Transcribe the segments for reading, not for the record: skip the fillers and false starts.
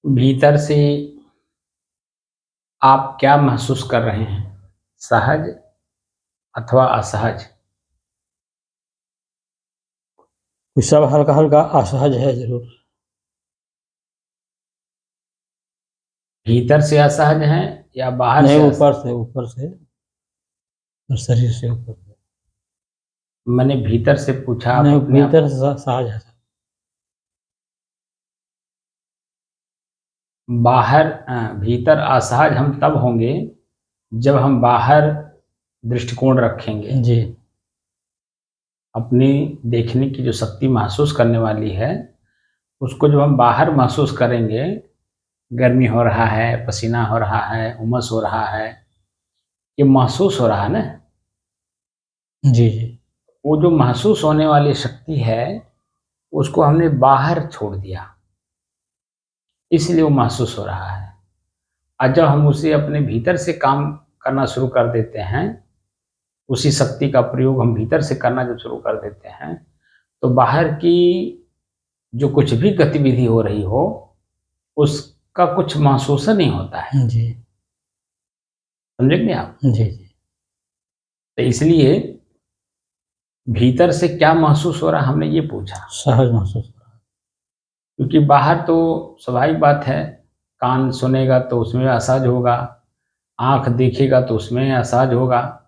भीतर से आप क्या महसूस कर रहे हैं? सहज अथवा असहज? कुछ सब हल्का हल्का असहज है जरूर। भीतर से असहज हैं या बाहर नहीं, से ऊपर से और शरीर से ऊपर से। मैंने भीतर से पूछा, आप नहीं, अपने आप भीतर से सहज है। बाहर भीतर असहज हम तब होंगे जब हम बाहर दृष्टिकोण रखेंगे। जी। अपनी देखने की जो शक्ति महसूस करने वाली है, उसको जब हम बाहर महसूस करेंगे, गर्मी हो रहा है, पसीना हो रहा है, उमस हो रहा है, ये महसूस हो रहा है ना। जी जी। वो जो महसूस होने वाली शक्ति है, उसको हमने बाहर छोड़ दिया, इसलिए वो महसूस हो रहा है। और जब हम उसे अपने भीतर से काम करना शुरू कर देते हैं, उसी शक्ति का प्रयोग हम भीतर से करना जब शुरू कर देते हैं, तो बाहर की जो कुछ भी गतिविधि हो रही हो, उसका कुछ महसूस नहीं होता है। जी समझे कि नहीं आप? जी। जी। तो इसलिए भीतर से क्या महसूस हो रहा है, हमने ये पूछा। सहज महसूस हो रहा क्योंकि बाहर तो स्वाभाविक बात है, कान सुनेगा तो उसमें असहज होगा, आँख देखेगा तो उसमें असहज होगा,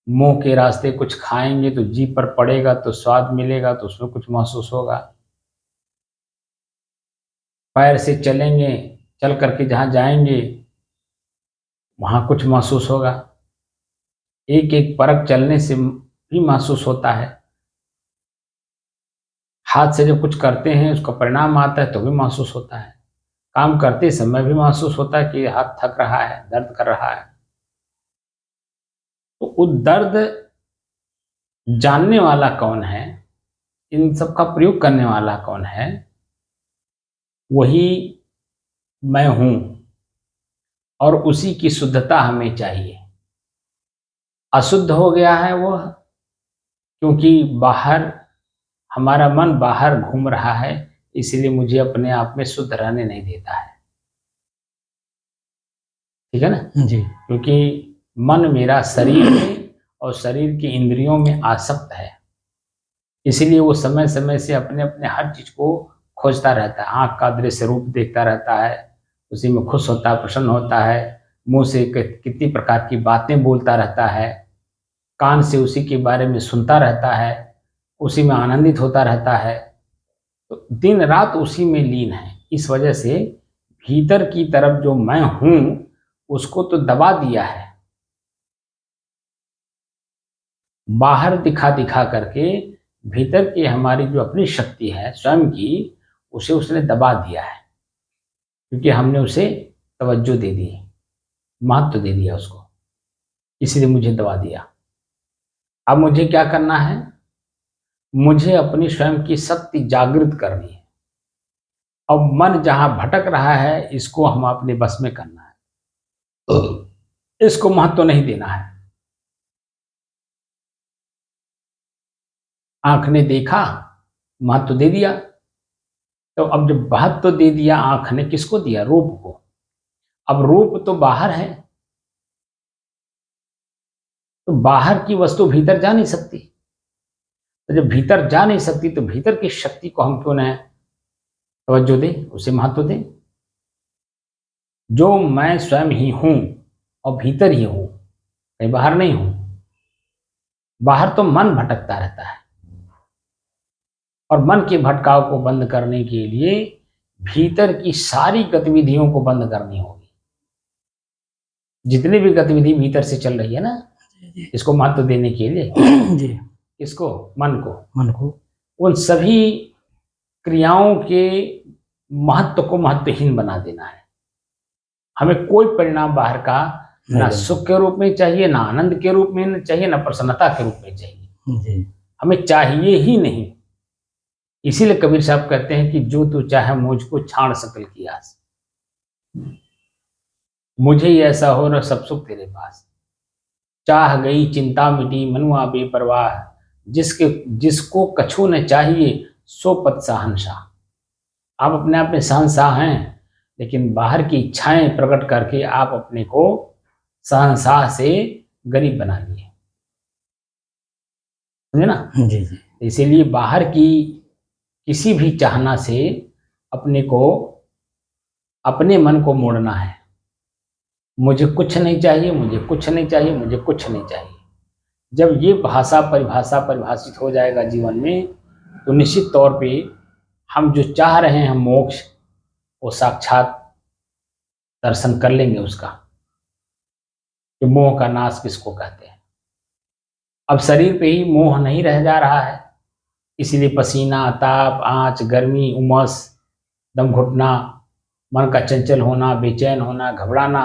मुँह के रास्ते कुछ खाएँगे तो जीभ पर पड़ेगा तो स्वाद मिलेगा तो उसमें कुछ महसूस होगा। पैर से चलेंगे, चल करके जहाँ जाएँगे, वहाँ कुछ महसूस होगा। एक-एक परख चलने से भी महसूस होता है। हाथ से जब कुछ करते हैं, उसका परिणाम आता है तो भी महसूस होता है। काम करते समय भी महसूस होता है कि हाथ थक रहा है, दर्द कर रहा है। तो वो दर्द जानने वाला कौन है? इन सब का प्रयोग करने वाला कौन है? वही मैं हूँ, और उसी की शुद्धता हमें चाहिए। अशुद्ध हो गया है वो, क्योंकि बाहर हमारा मन बाहर घूम रहा है, इसलिए मुझे अपने आप में शुद्ध रहने नहीं देता है। ठीक है ना? है। जी क्योंकि मन मेरा शरीर में और शरीर की इंद्रियों में आसक्त है, इसीलिए वो समय समय से अपने अपने हर चीज को खोजता रहता है। आँख का दृश्य रूप देखता रहता है, उसी में खुश होता है, प्रसन्न होता है। मुंह से कितनी प्रकार की बातें बोलता रहता है, कान से उसी के बारे में सुनता रहता है, उसी में आनंदित होता रहता है। तो दिन रात उसी में लीन है। इस वजह से भीतर की तरफ जो मैं हूं, उसको तो दबा दिया है, बाहर दिखा दिखा करके। भीतर की हमारी जो अपनी शक्ति है स्वयं की, उसे उसने दबा दिया है, क्योंकि हमने उसे तवज्जो दे दी, महत्व दे दिया उसको, इसलिए मुझे दबा दिया। अब मुझे क्या करना है? मुझे अपनी स्वयं की शक्ति जागृत करनी है। अब मन जहां भटक रहा है, इसको हम अपने बस में करना है, इसको महत्व नहीं देना है। आंख ने देखा, महत्व दे दिया। तो अब जब महत्व दे दिया आंख ने, किसको दिया? रूप को। अब रूप तो बाहर है, तो बाहर की वस्तु भीतर जा नहीं सकती। तो जब भीतर जा नहीं सकती, तो भीतर की शक्ति को हम क्यों न तवज्जो दें, उसे महत्व दें। जो मैं स्वयं ही हूं और भीतर ही हूं, कहीं बाहर नहीं हूं। बाहर तो मन भटकता रहता है, और मन के भटकाव को बंद करने के लिए भीतर की सारी गतिविधियों को बंद करनी होगी। जितनी भी गतिविधि भीतर से चल रही है ना, इसको महत्व देने के लिए जी। इसको, मन को, को उन सभी क्रियाओं के महत्व को महत्वहीन बना देना है। हमें कोई परिणाम बाहर का ना सुख के रूप में चाहिए, ना आनंद के रूप में चाहिए, ना प्रसन्नता के रूप में चाहिए। जी। हमें चाहिए ही नहीं। इसीलिए कबीर साहब कहते हैं कि जो तू चाहे मुझको छाड़ सकल की आस, मुझे ही ऐसा हो न सब सुख तेरे पास। चाह गई चिंता मिटी मनुआ बेपरवाह, जिसके जिसको कछु न चाहिए सो पद शहंशाह। आप अपने आप में शहंशाह हैं, लेकिन बाहर की इच्छाएं प्रकट करके आप अपने को शहंशाह से गरीब बना लिए, समझे ना। जी जी। इसीलिए बाहर की किसी भी चाहना से अपने को, अपने मन को मोड़ना है। मुझे कुछ नहीं चाहिए, मुझे कुछ नहीं चाहिए, मुझे कुछ नहीं चाहिए। जब ये भाषा परिभाषित हो जाएगा जीवन में, तो निश्चित तौर पे हम जो चाह रहे हैं मोक्ष, वो साक्षात दर्शन कर लेंगे उसका, कि मोह का नाश किसको कहते हैं। अब शरीर पे ही मोह नहीं रह जा रहा है, इसीलिए पसीना, ताप, आंच, गर्मी, उमस, दम घुटना, मन का चंचल होना, बेचैन होना, घबराना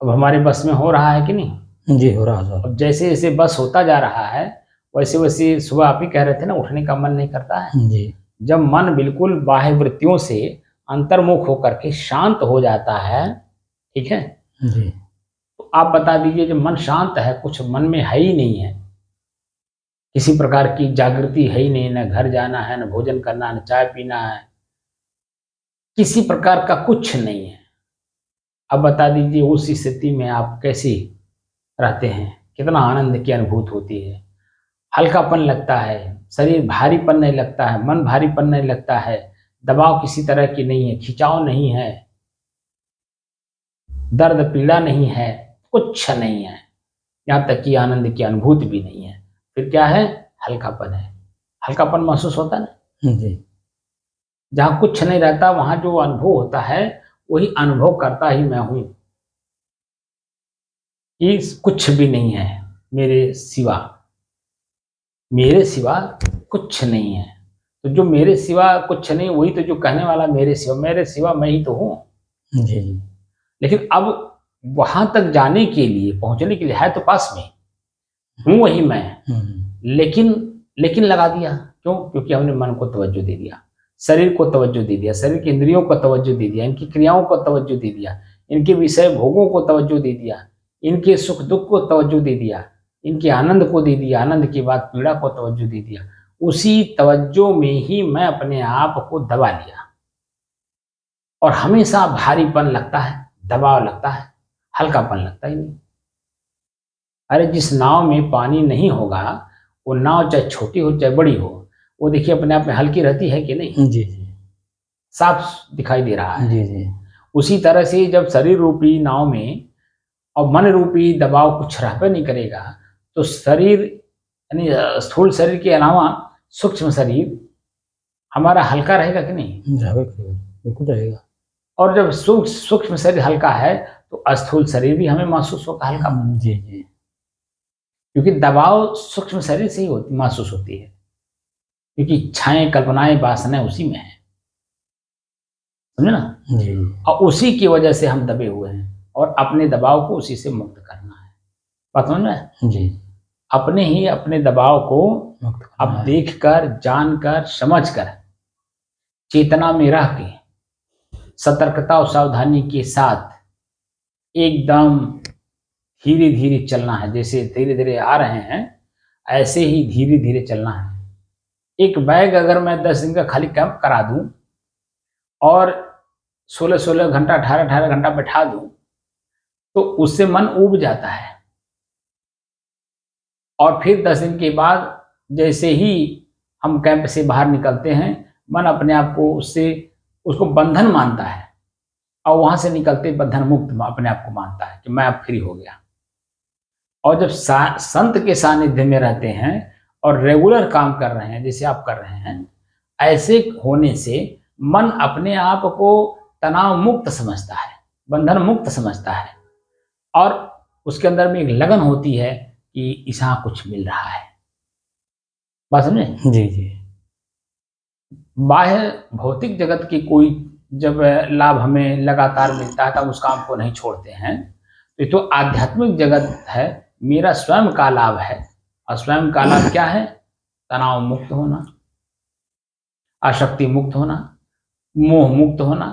अब हमारे बस में हो रहा है कि नहीं। जी हो रहा है सर। अब जैसे जैसे बस होता जा रहा है, वैसे वैसे सुबह आप ही कह रहे थे ना, उठने का मन नहीं करता है। जी जब मन बिल्कुल बाह्य वृत्तियों से अंतर्मुख होकर के शांत हो जाता है, ठीक है, जी तो आप बता दीजिए, जब मन शांत है, कुछ मन में है ही नहीं है, किसी प्रकार की जागृति है ही नहीं, न घर जाना है, न भोजन करना, न चाय पीना है, किसी प्रकार का कुछ नहीं है। अब बता दीजिए उस स्थिति में आप कैसे रहते हैं, कितना आनंद की अनुभूति होती है, हल्कापन लगता है, शरीर भारीपन नहीं लगता है, मन भारीपन नहीं लगता है, दबाव किसी तरह की नहीं है, खिंचाव नहीं है, दर्द पीड़ा नहीं है, कुछ नहीं है, यहाँ तक कि आनंद की अनुभूति भी नहीं है। फिर क्या है? हल्कापन है। हल्कापन महसूस होता है ना। जी जहाँ कुछ नहीं रहता, वहां जो अनुभव होता है, वही अनुभव करता ही मैं हूं, कि कुछ भी नहीं है मेरे सिवा, मेरे सिवा कुछ नहीं है। तो जो मेरे सिवा कुछ नहीं, वही तो जो कहने वाला मेरे सिवा मैं ही तो हूं। जी जी। लेकिन अब वहां तक जाने के लिए, पहुंचने के लिए, है तो पास में, हूं वही मैं, लेकिन लगा दिया। क्यों? क्योंकि हमने मन को तवज्जो दे दिया, शरीर को तवज्जो दे दिया, शरीर की इंद्रियों को तवज्जो दे दिया, इनकी क्रियाओं को तवज्जो दे दिया, इनके विषय भोगों को तवज्जो दे दिया, इनके सुख दुख को तवज्जो दे दिया, इनके आनंद को दे दिया, आनंद के बाद पीड़ा को तवज्जो दे दिया। उसी तवज्जो में ही मैं अपने आप को दबा लिया, और हमेशा भारीपन लगता है, दबाव लगता है, हल्कापन लगता ही नहीं। अरे जिस नाव में पानी नहीं होगा, वो नाव चाहे छोटी हो चाहे बड़ी हो, वो देखिए अपने आप में हल्की रहती है कि नहीं, जी जी। साफ दिखाई दे रहा है। जी जी। उसी तरह से जब शरीर रूपी नाव में और मन रूपी दबाव कुछ रहबे नहीं करेगा, तो शरीर यानी स्थूल शरीर के अलावा सूक्ष्म शरीर हमारा हल्का रहेगा कि नहीं। बिल्कुल रहेगा। और जब सूक्ष्म शरीर हल्का है, तो अस्थूल शरीर भी हमें महसूस होगा हल्का, जी जी। क्योंकि दबाव सूक्ष्म शरीर से ही महसूस होती है, क्योंकि इच्छाएं, कल्पनाएं, वासनाएं उसी में है, समझे ना। जी और उसी की वजह से हम दबे हुए हैं, और अपने दबाव को उसी से मुक्त करना है। बात समझ में? जी। अपने ही अपने दबाव को मुक्त करना अब है। देखकर, जानकर, समझकर, चेतना में रह के, सतर्कता और सावधानी के साथ एकदम धीरे धीरे चलना है। जैसे धीरे धीरे आ रहे हैं, ऐसे ही धीरे धीरे चलना है। एक बैग अगर मैं 10 दिन का खाली कैंप करा दूं और 16-16 घंटा, 18-18 घंटा बैठा दूं, तो उससे मन ऊब जाता है, और फिर 10 दिन के बाद जैसे ही हम कैंप से बाहर निकलते हैं, मन अपने आप को उसको बंधन मानता है, और वहां से निकलते बंधन मुक्त अपने आप को मानता है कि मैं अब फ्री हो गया। और जब संत के सानिध्य में रहते हैं और रेगुलर काम कर रहे हैं जैसे आप कर रहे हैं, ऐसे होने से मन अपने आप को तनाव मुक्त समझता है, बंधन मुक्त समझता है, और उसके अंदर में एक लगन होती है कि इसा कुछ मिल रहा है। बात समझे? जी जी। बाह्य भौतिक जगत की कोई जब लाभ हमें लगातार मिलता है, तब उस काम को नहीं छोड़ते हैं। तो ये तो आध्यात्मिक जगत है, मेरा स्वयं का लाभ है। और स्वयं का लाभ क्या है? तनाव मुक्त होना, आसक्ति मुक्त होना, मोह मुक्त होना,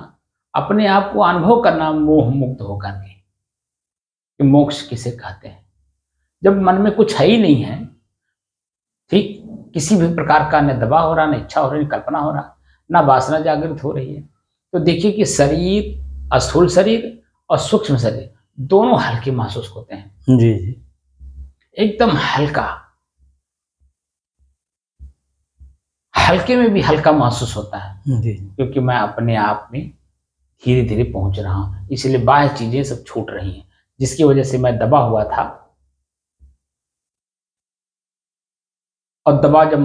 अपने आप को अनुभव करना मोह मुक्त होकर के, कि मोक्ष किसे कहते हैं। जब मन में कुछ है ही नहीं है, ठीक, किसी भी प्रकार का न दबाव हो रहा, न इच्छा हो रही, न कल्पना हो रहा, न वासना जागृत हो रही है, तो देखिए कि शरीर, स्थूल शरीर और सूक्ष्म शरीर दोनों हल्के महसूस होते हैं, जी जी एकदम हल्का, हल्के में भी हल्का महसूस होता है, जी क्योंकि मैं अपने आप में धीरे धीरे पहुंच रहा हूं, इसलिए बाह्य चीजें सब छूट रही हैं, जिसकी वजह से मैं दबा हुआ था। और दबाव जब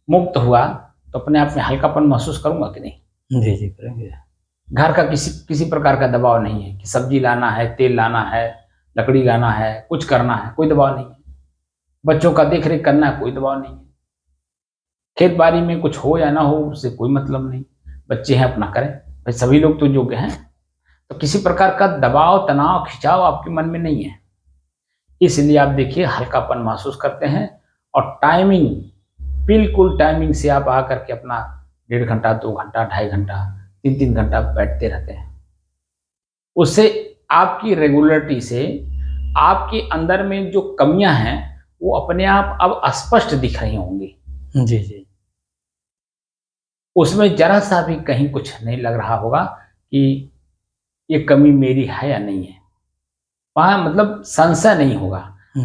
मुक्त हुआ तो अपने आप में हल्कापन महसूस करूंगा कि नहीं। जी जी करेंगे। घर का किसी किसी प्रकार का दबाव नहीं है कि सब्जी लाना है, तेल लाना है, लकड़ी लाना है, कुछ करना है, कोई दबाव नहीं है। बच्चों का देख रेख करना है, कोई दबाव नहीं है। खेत बाड़ी में कुछ हो या ना हो उससे कोई मतलब नहीं, बच्चे हैं अपना करें, भाई सभी लोग तो योग्य हैं। तो किसी प्रकार का दबाव, तनाव, खिंचाव आपके मन में नहीं है, इसलिए आप देखिए हल्कापन महसूस करते हैं। और टाइमिंग, बिल्कुल टाइमिंग से आप आकर के अपना 1.5 घंटा, 2 घंटा, 2.5 घंटा, 3-3 घंटा बैठते रहते हैं। उससे आपकी रेगुलरिटी से आपके अंदर में जो कमियां हैं वो अपने आप अब स्पष्ट दिख रही होंगी। जी जी उसमें जरा सा भी कहीं कुछ नहीं लग रहा होगा कि ये कमी मेरी है या नहीं है, वहां मतलब संशय नहीं होगा।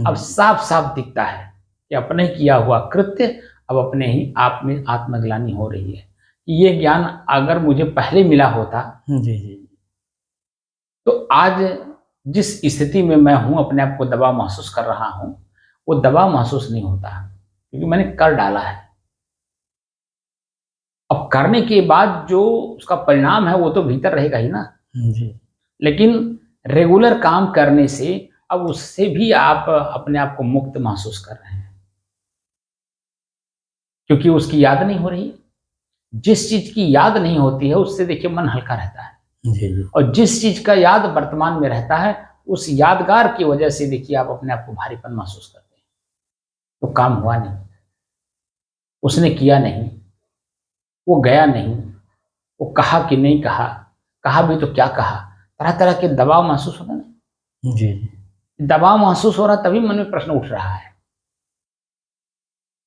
अब साफ साफ दिखता है कि अपने किया हुआ कृत्य अब अपने ही आप में आत्मग्लानि हो रही है। ये ज्ञान अगर मुझे पहले मिला होता जी जी तो आज जिस स्थिति में मैं हूं, अपने आप को दबाव महसूस कर रहा हूं, वो दबाव महसूस नहीं होता, क्योंकि मैंने कर डाला है। अब करने के बाद जो उसका परिणाम है वो तो भीतर रहेगा ही ना। जी लेकिन रेगुलर काम करने से अब उससे भी आप अपने आप को मुक्त महसूस कर रहे हैं, क्योंकि उसकी याद नहीं हो रही। जिस चीज की याद नहीं होती है उससे देखिए मन हल्का रहता है, जी जी और जिस चीज का याद वर्तमान में रहता है उस यादगार की वजह से देखिए आप अपने आप को भारीपन महसूस करते हैं। तो काम हुआ नहीं, उसने किया नहीं, वो गया नहीं, वो कहा कि नहीं कहा, कहा भी तो क्या कहा, तरह तरह के दबाव महसूस होता ना। जी दबाव महसूस हो रहा तभी मन में प्रश्न उठ रहा है।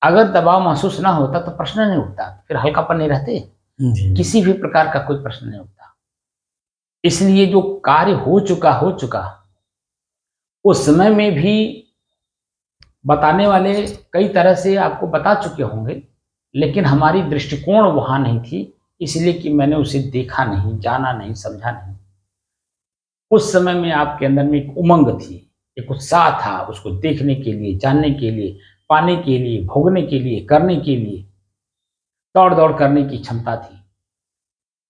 अगर दबाव महसूस ना होता तो प्रश्न नहीं उठता, फिर हल्कापन नहीं रहते, जी किसी भी प्रकार का कोई प्रश्न नहीं उठता। इसलिए जो कार्य हो चुका उस समय में भी बताने वाले कई तरह से आपको बता चुके होंगे, लेकिन हमारी दृष्टिकोण वहां नहीं थी, इसलिए कि मैंने उसे देखा नहीं, जाना नहीं, समझा नहीं। उस समय में आपके अंदर में एक उमंग थी, एक उत्साह था, उसको देखने के लिए, जानने के लिए, पाने के लिए, भोगने के लिए, करने के लिए दौड़ दौड़ करने की क्षमता थी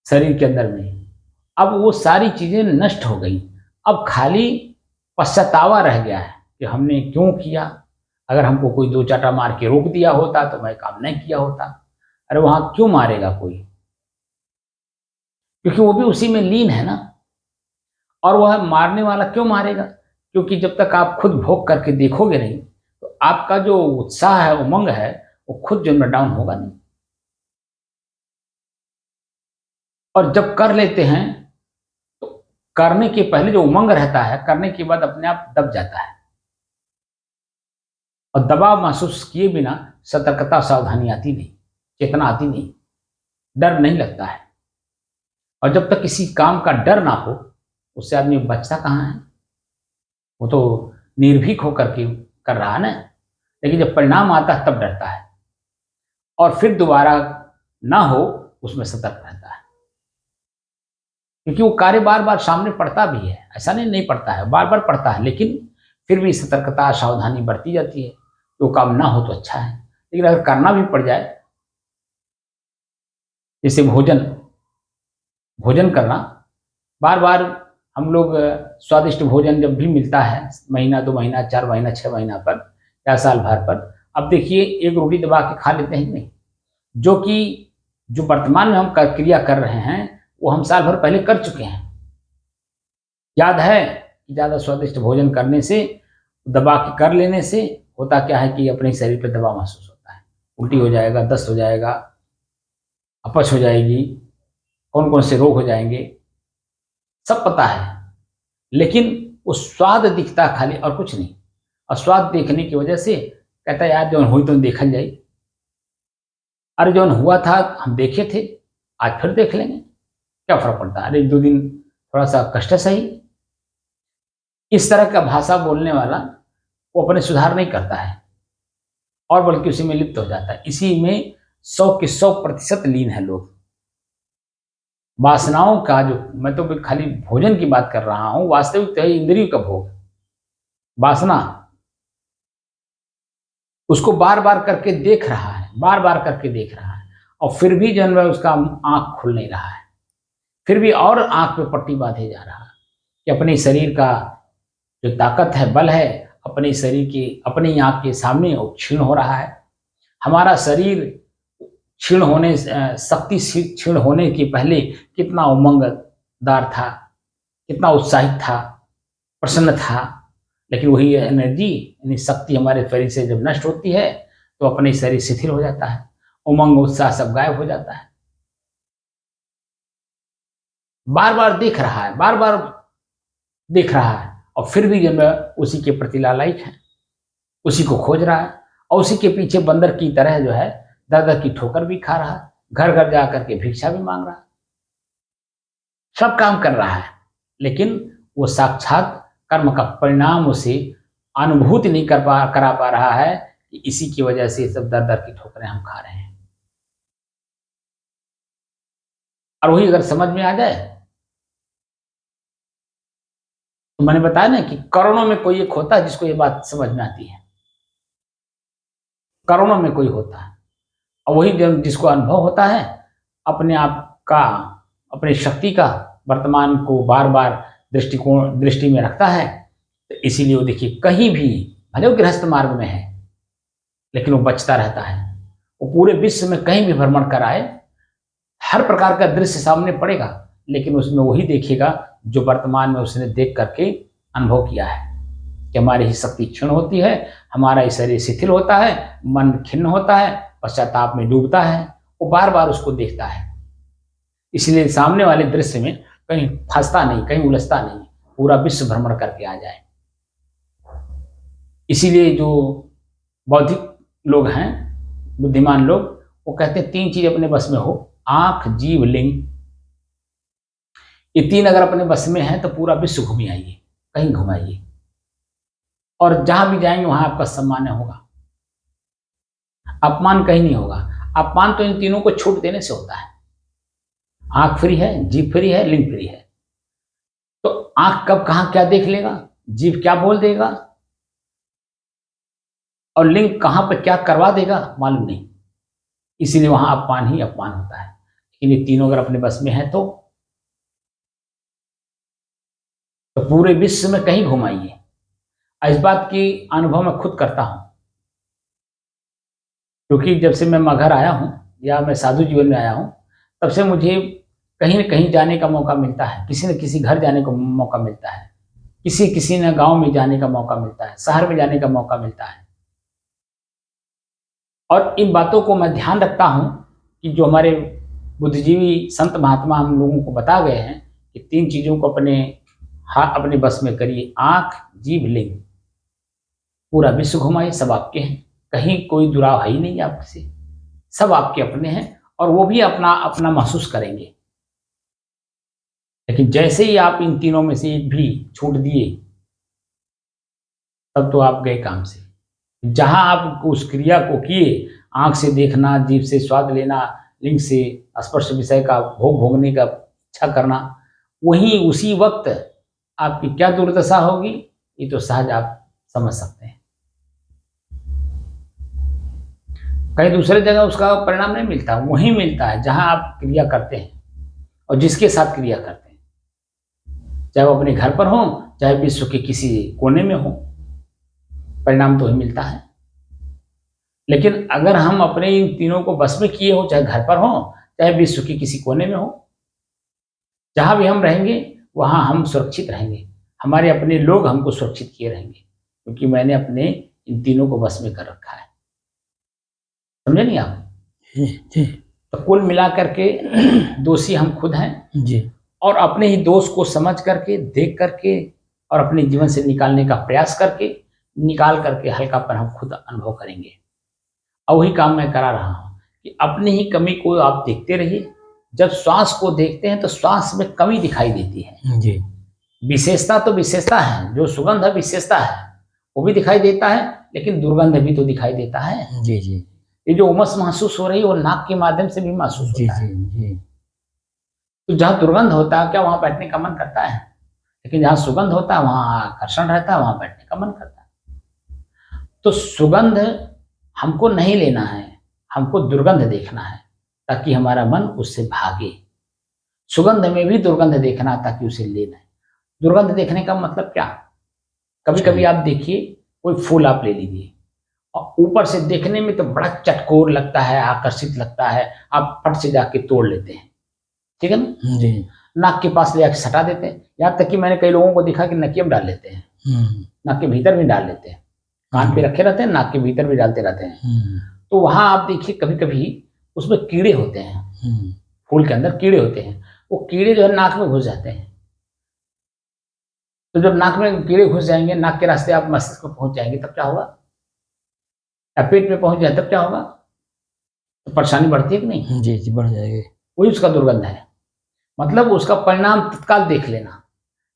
शरीर के अंदर में। अब वो सारी चीजें नष्ट हो गई, अब खाली पश्चातावा रह गया है कि हमने क्यों किया। अगर हमको कोई दो चाटा मार के रोक दिया होता तो मैं काम नहीं किया होता। अरे वहां क्यों मारेगा कोई, क्योंकि वो भी उसी में लीन है ना। और वह मारने वाला क्यों मारेगा, क्योंकि जब तक आप खुद भोग करके देखोगे नहीं तो आपका जो उत्साह है, उमंग है, वो खुद जो डाउन होगा नहीं। और जब कर लेते हैं तो करने के पहले जो उमंग रहता है, करने के बाद अपने आप दब जाता है, और दबाव महसूस किए बिना सतर्कता, सावधानी आती नहीं, चेतना आती नहीं, डर नहीं लगता है। और जब तक किसी काम का डर ना हो उससे आदमी बचता कहाँ है, वो तो निर्भीक होकर के कर रहा है ना। लेकिन जब परिणाम आता है तब डरता है, और फिर दोबारा ना हो उसमें सतर्क रहता है, क्योंकि वो कार्य बार बार सामने पड़ता भी है, ऐसा नहीं पड़ता है, बार बार पड़ता है, लेकिन फिर भी सतर्कता, सावधानी बरती जाती है कि वो काम ना हो तो अच्छा है। लेकिन अगर करना भी पड़ जाए, जैसे भोजन भोजन करना, बार बार हम लोग स्वादिष्ट भोजन जब भी मिलता है, महीना 2 महीना 4 महीना 6 महीना पर या साल भर पर, अब देखिए एक रोटी दबा के खा लेते हैं नहीं, जो कि जो वर्तमान में हम क्रिया कर रहे हैं वो हम साल भर पहले कर चुके हैं। याद है कि ज़्यादा स्वादिष्ट भोजन करने से, दबा के कर लेने से होता क्या है कि अपने शरीर पर दबाव महसूस होता है, उल्टी हो जाएगा, दस्त हो जाएगा, अपच हो जाएगी, कौन कौन से रोग हो जाएंगे, सब पता है। लेकिन वो स्वाद दिखता खाली और कुछ नहीं, और स्वाद देखने की वजह से कहता है यार जो हुई तो देखल जाए। अरे जो हुआ था हम देखे थे, आज फिर देख लेंगे। क्या फर्क पड़ता है, अरे 1-2 दिन थोड़ा सा कष्ट सही। इस तरह का भाषा बोलने वाला वो अपने सुधार नहीं करता है और बल्कि उसी में लिप्त हो जाता है। इसी में 100 के 100% लीन है लोग। वासनाओं का जो, मैं तो खाली भोजन की बात कर रहा हूं, वास्तविक तो है इंद्रियों का भोग। वासना उसको बार बार करके देख रहा है, बार बार करके देख रहा है, और फिर भी जो है उसका आंख खुल नहीं रहा है, फिर भी और आंख पे पट्टी बांधे जा रहा है कि अपने शरीर का जो ताकत है, बल है, अपने शरीर की अपनी आंख के सामने वो क्षीण हो रहा है। हमारा शरीर क्षीण होने, शक्ति क्षीण होने के पहले कितना उमंगदार था, कितना उत्साहित था, प्रसन्न था। लेकिन वही एनर्जी यानी शक्ति हमारे शरीर से जब नष्ट होती है तो अपने शरीर शिथिल हो जाता है, उमंग उत्साह सब गायब हो जाता है। बार बार देख रहा है, बार बार देख रहा है, और फिर भी जब उसी के प्रति लालायित है, उसी को खोज रहा है, और उसी के पीछे बंदर की तरह जो है दर दर की ठोकर भी खा रहा है, घर घर जा करके भिक्षा भी मांग रहा है, सब काम कर रहा है, लेकिन वो साक्षात कर्म का परिणाम उसे अनुभूति नहीं करा पा रहा है कि इसी की वजह से सब दर दर की ठोकरें हम खा रहे हैं। और वही अगर समझ में आ जाए तो मैंने बताया ना कि करोड़ों में कोई एक होता है जिसको ये बात समझ में आती है, करोड़ों में कोई होता है, और वही जिसको अनुभव होता है अपने आप का, अपनी शक्ति का, वर्तमान को बार बार दृष्टि में रखता है। तो इसीलिए वो देखिए कहीं भी भले वो गृहस्थ मार्ग में है लेकिन वो बचता रहता है। वो पूरे विश्व में कहीं भी भ्रमण कराए, हर प्रकार का दृश्य सामने पड़ेगा, लेकिन उसमें वही देखेगा जो वर्तमान में उसने देख करके अनुभव किया है कि हमारी ही शक्ति क्षीण होती है, हमारा ही शरीर शिथिल होता है, मन खिन्न होता है, पश्चाताप में डूबता है। वो बार बार उसको देखता है, इसलिए सामने वाले दृश्य में कहीं फंसता नहीं, कहीं उलझता नहीं, पूरा विश्व भ्रमण करके आ जाए। इसीलिए जो बौद्धिक लोग हैं, बुद्धिमान लोग, वो कहते हैं 3 चीज अपने बस में हो, आंख, जीव, लिंग। ये 3 अगर अपने बस में है तो पूरा विश्व घूम आइए, कहीं घुमाइए, और जहां भी जाएंगे वहां आपका सम्मान होगा, अपमान कहीं नहीं होगा। अपमान तो इन तीनों को छूट देने से होता है। आंख फ्री है, जीभ फ्री है, लिंग फ्री है। तो आंख कब कहां क्या देख लेगा, जीभ क्या बोल देगा, और लिंग कहां पर क्या करवा देगा मालूम नहीं। इसीलिए वहां अपमान ही अपमान होता है। लेकिन ये तीनों अगर अपने बस में है तो पूरे विश्व में कहीं घुमाइए। इस बात की अनुभव मैं खुद करता हूं, क्योंकि जब से मैं मगहर आया हूं या मैं साधु जीवन में आया हूं, तब से मुझे कहीं न कहीं जाने का मौका मिलता है, किसी न किसी घर जाने का मौका मिलता है, किसी न गांव में जाने का मौका मिलता है, शहर में जाने का मौका मिलता है। और इन बातों को मैं ध्यान रखता हूं कि जो हमारे बुद्धिजीवी संत महात्मा हम लोगों को बता गए हैं कि 3 चीजों को अपने बस में करिए, आंख, जीभ, लिंग। पूरा विश्व घुमाइए, सब आपके हैं, कहीं कोई दुराव है ही नहीं आपसे, सब आपके अपने हैं, और वो भी अपना अपना महसूस करेंगे। लेकिन जैसे ही आप इन तीनों में से एक भी छूट दिए, तब तो आप गए काम से। जहां आप उस क्रिया को किए, आंख से देखना, जीभ से स्वाद लेना, लिंग से स्पर्श विषय का भोगने का इच्छा करना, वहीं उसी वक्त आपकी क्या दुर्दशा होगी, ये तो सहज आप समझ सकते हैं। कहीं दूसरे जगह उसका परिणाम नहीं मिलता, वहीं मिलता है जहां आप क्रिया करते हैं और जिसके साथ क्रिया करते हैं, चाहे वो अपने घर पर हो, चाहे विश्व के किसी कोने में हो, परिणाम तो ही मिलता है। लेकिन अगर हम अपने इन तीनों को बस में किए हो, चाहे घर पर हो, चाहे विश्व के किसी कोने में हो, जहां भी हम रहेंगे वहां हम सुरक्षित रहेंगे, हमारे अपने लोग हमको सुरक्षित किए रहेंगे, क्योंकि मैंने अपने इन तीनों को बस में कर रखा है। समझे नहीं आप? जी तो कुल मिलाकर के दोषी हम खुद हैं जी। और अपने ही दोष को समझ करके, देख करके और अपने जीवन से निकालने का प्रयास करके, निकाल करके हल्कापन हम खुद अनुभव करेंगे। और वही काम मैं करा रहा हूं कि अपनी ही कमी को आप देखते रहिए, जब श्वास को देखते हैं तो श्वास में कमी दिखाई देती है। जी विशेषता तो विशेषता है, जो सुगंध है विशेषता है, वो भी दिखाई देता है, लेकिन दुर्गंध भी तो दिखाई देता है। जी जी ये जो उमस महसूस हो रही है वो नाक के माध्यम से भी महसूस जी होता है। जी जी तो जहाँ दुर्गंध होता है क्या वहां बैठने का मन करता है, लेकिन जहाँ सुगंध होता है वहां आकर्षण रहता है, वहां बैठने का मन करता है। तो सुगंध हमको नहीं लेना है, हमको दुर्गंध देखना है ताकि हमारा मन उससे भागे। सुगंध में भी दुर्गंध देखना ताकि उसे लेना है। दुर्गंध देखने का मतलब क्या, कभी कभी आप देखिए कोई फूल आप ले लीजिए और ऊपर से देखने में तो बड़ा चटकोर लगता है, आकर्षित लगता है, आप फट से जाके तोड़ लेते हैं, ठीक है ना। जी नाक के पास ले आके सटा देते हैं, यहाँ तक कि मैंने कई लोगों को देखा कि नकिया में डाल लेते हैं, नाक के भीतर भी डाल लेते हैं, कान पे रखे रहते हैं, नाक के भीतर भी डालते रहते हैं। तो वहां आप देखिए कभी कभी उसमें कीड़े होते हैं, फूल के अंदर कीड़े होते हैं, वो कीड़े जो है नाक में घुस जाते हैं। तो जब नाक में कीड़े घुस जाएंगे, नाक के रास्ते आप मस्तिष्क में पहुंच जाएंगे, तब क्या होगा, या पेट में पहुंच जाए तब क्या होगा, तो परेशानी बढ़ती है कि नहीं। जी जी बढ़ जाएगी। वही उसका दुर्गंध है, मतलब उसका परिणाम तत्काल देख लेना।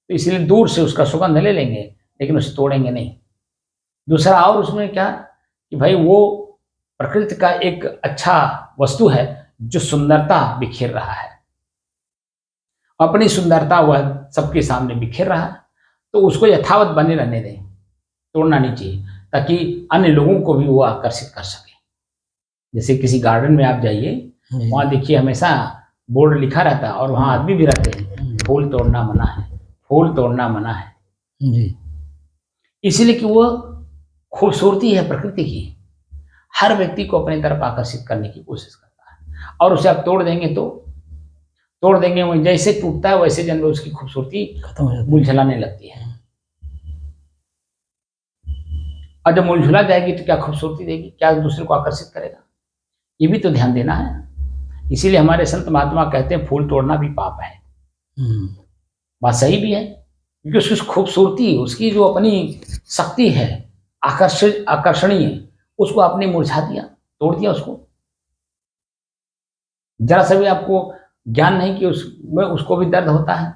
तो इसलिए दूर से उसका सुगंध ले लेंगे लेकिन उसे तोड़ेंगे नहीं। दूसरा और उसमें क्या कि भाई वो प्रकृति का एक अच्छा वस्तु है जो सुंदरता बिखेर रहा है, अपनी सुंदरता वह सबके सामने बिखेर रहा है, तो उसको यथावत बने रहने दें, तोड़ना नहीं चाहिए, ताकि अन्य लोगों को भी वो आकर्षित कर सके। जैसे किसी गार्डन में आप जाइए, वहां देखिए हमेशा बोर्ड लिखा रहता है और वहां आदमी भी रहते हैं, फूल तोड़ना मना है, फूल तोड़ना मना है। जी इसलिए कि वो खूबसूरती है प्रकृति की, हर व्यक्ति को अपनी तरफ आकर्षित करने की कोशिश करता है, और उसे आप तोड़ देंगे तो तोड़ देंगे, वो जैसे टूटता है वैसे जन उसकी खूबसूरती खत्म हो जाती है। मुरझाने लगती है, और जब मुरझा जाएगी तो क्या खूबसूरती देगी, क्या दूसरे को आकर्षित करेगा, ये भी तो ध्यान देना है। इसीलिए हमारे संत महात्मा कहते हैं फूल तोड़ना भी पाप है। बात सही भी है, क्योंकि उसकी खूबसूरती, उसकी जो अपनी शक्ति है आकर्षणीय, उसको आपने मुरझा दिया, तोड़ दिया उसको। जरा सा भी आपको ज्ञान नहीं कि उसमें उसको भी दर्द होता है,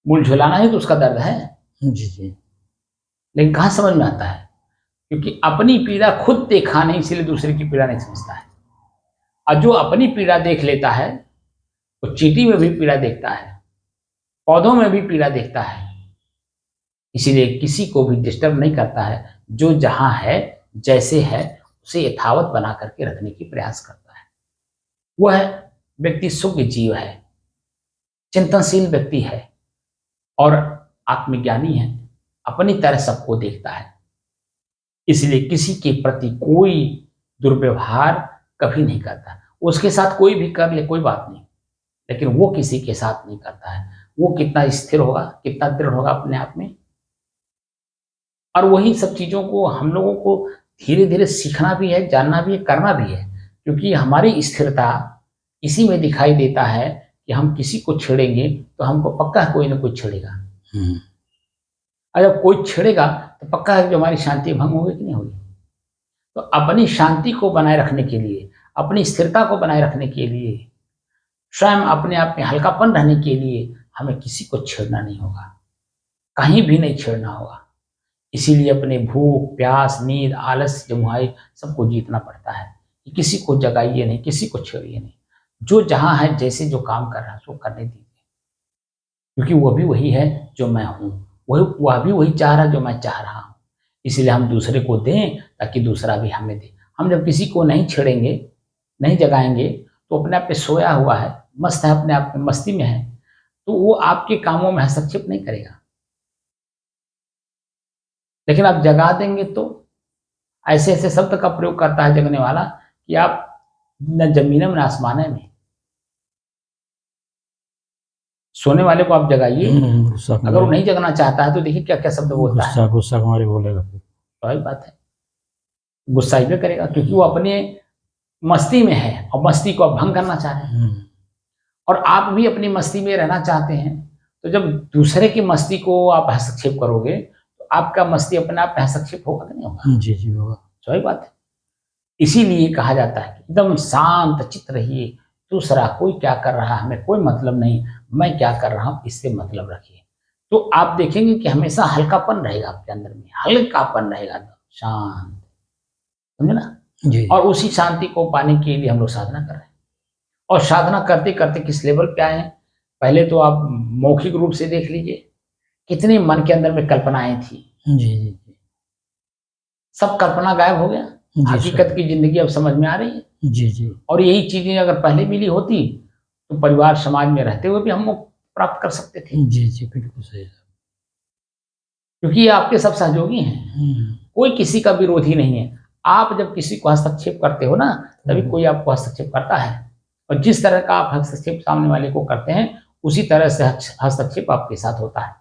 मुरझुलाना ही तो उसका दर्द है। जी जी लेकिन कहाँ समझ में आता है, क्योंकि अपनी पीड़ा खुद देखा नहीं, इसलिए दूसरे की पीड़ा नहीं समझता है। और जो अपनी पीड़ा देख लेता है वो चींटी में भी पीड़ा देखता है, पौधों में भी पीड़ा देखता है, इसीलिए किसी को भी डिस्टर्ब नहीं करता है। जो जहां है जैसे है उसे यथावत बना करके रखने की प्रयास करता है। वह व्यक्ति सुज्ञ जीव है, चिंतनशील व्यक्ति है और आत्मज्ञानी है, अपनी तरह सबको देखता है, इसलिए किसी के प्रति कोई दुर्व्यवहार कभी नहीं करता। उसके साथ कोई भी कर ले कोई बात नहीं, लेकिन वो किसी के साथ नहीं करता है। वो कितना स्थिर होगा, कितना दृढ़ होगा अपने आप में। और वही सब चीजों को हम लोगों को धीरे धीरे सीखना भी है, जानना भी है, करना भी है, क्योंकि हमारी स्थिरता इसी में दिखाई देता है कि हम किसी को छेड़ेंगे तो हमको पक्का कोई ना कोई छेड़ेगा, और जब कोई छेड़ेगा तो पक्का है कि हमारी शांति भंग होगी कि नहीं होगी। तो अपनी शांति को बनाए रखने के लिए, अपनी स्थिरता को बनाए रखने के लिए, स्वयं अपने आप में हल्कापन रहने के लिए हमें किसी को छेड़ना नहीं होगा, कहीं भी नहीं छेड़ना होगा। इसीलिए अपने भूख प्यास नींद आलस जमुआई सबको जीतना पड़ता है कि किसी को जगाइए नहीं, किसी को छेड़िए नहीं। जो जहां है जैसे जो काम कर रहा है उसको करने दीजिए, क्योंकि वह भी वही है जो मैं हूं, वह भी वही चाह रहा है जो मैं चाह रहा हूं। इसलिए हम दूसरे को दें ताकि दूसरा भी हमें दे। हम जब किसी को नहीं छेड़ेंगे, नहीं जगाएंगे, तो अपने आप पे सोया हुआ है, मस्त है, अपने आप में मस्ती में है, तो वो आपके कामों में हस्तक्षेप नहीं करेगा। लेकिन आप जगा देंगे तो ऐसे ऐसे शब्द का प्रयोग करता है जगने वाला कि आप न जमीन में न आसमान में। सोने वाले को आप जगाइए, अगर वो नहीं जगना चाहता है तो देखिए क्या क्या शब्द बोलता है। गुस्सा हमारे बोलेगा, तो वही बात है, गुस्सा ही करेगा, क्योंकि वो अपने मस्ती में है और मस्ती को आप भंग करना चाह रहे हैं, और आप भी अपनी मस्ती में रहना चाहते हैं। तो जब दूसरे की मस्ती को आप हस्तक्षेप करोगे तो आपका मस्ती अपने आप में हस्तक्षेप होगा कि नहीं होगा। जी जी होगा। सही बात है। इसीलिए कहा जाता है कि एकदम शांत चित्त रहिए, दूसरा कोई क्या कर रहा है हमें कोई मतलब नहीं, मैं क्या कर रहा हूँ इससे मतलब रखिए। तो आप देखेंगे कि हमेशा हल्कापन रहेगा आपके अंदर में, हल्कापन रहेगा, शांत, समझे ना। जी और उसी शांति को पाने के लिए हम लोग साधना कर रहे हैं। और साधना करते करते किस लेवल पे आए हैं, पहले तो आप मौखिक रूप से देख लीजिए, कितनी मन के अंदर में कल्पनाएं थी, जी जी जी सब कल्पना गायब हो गया, जी हकीकत की जिंदगी अब समझ में आ रही है। जी जी और यही चीजें अगर पहले मिली होती तो परिवार समाज में रहते हुए भी हम लोग प्राप्त कर सकते थे, जी जी बिल्कुल सही साहब। क्योंकि ये आपके सब सहयोगी हैं, हम्म, कोई किसी का विरोधी नहीं है। आप जब किसी को हस्तक्षेप करते हो ना, तभी हम्म। कोई आपको हस्तक्षेप करता है, और जिस तरह का आप हस्तक्षेप सामने वाले को करते हैं उसी तरह से हस्तक्षेप आपके साथ होता है।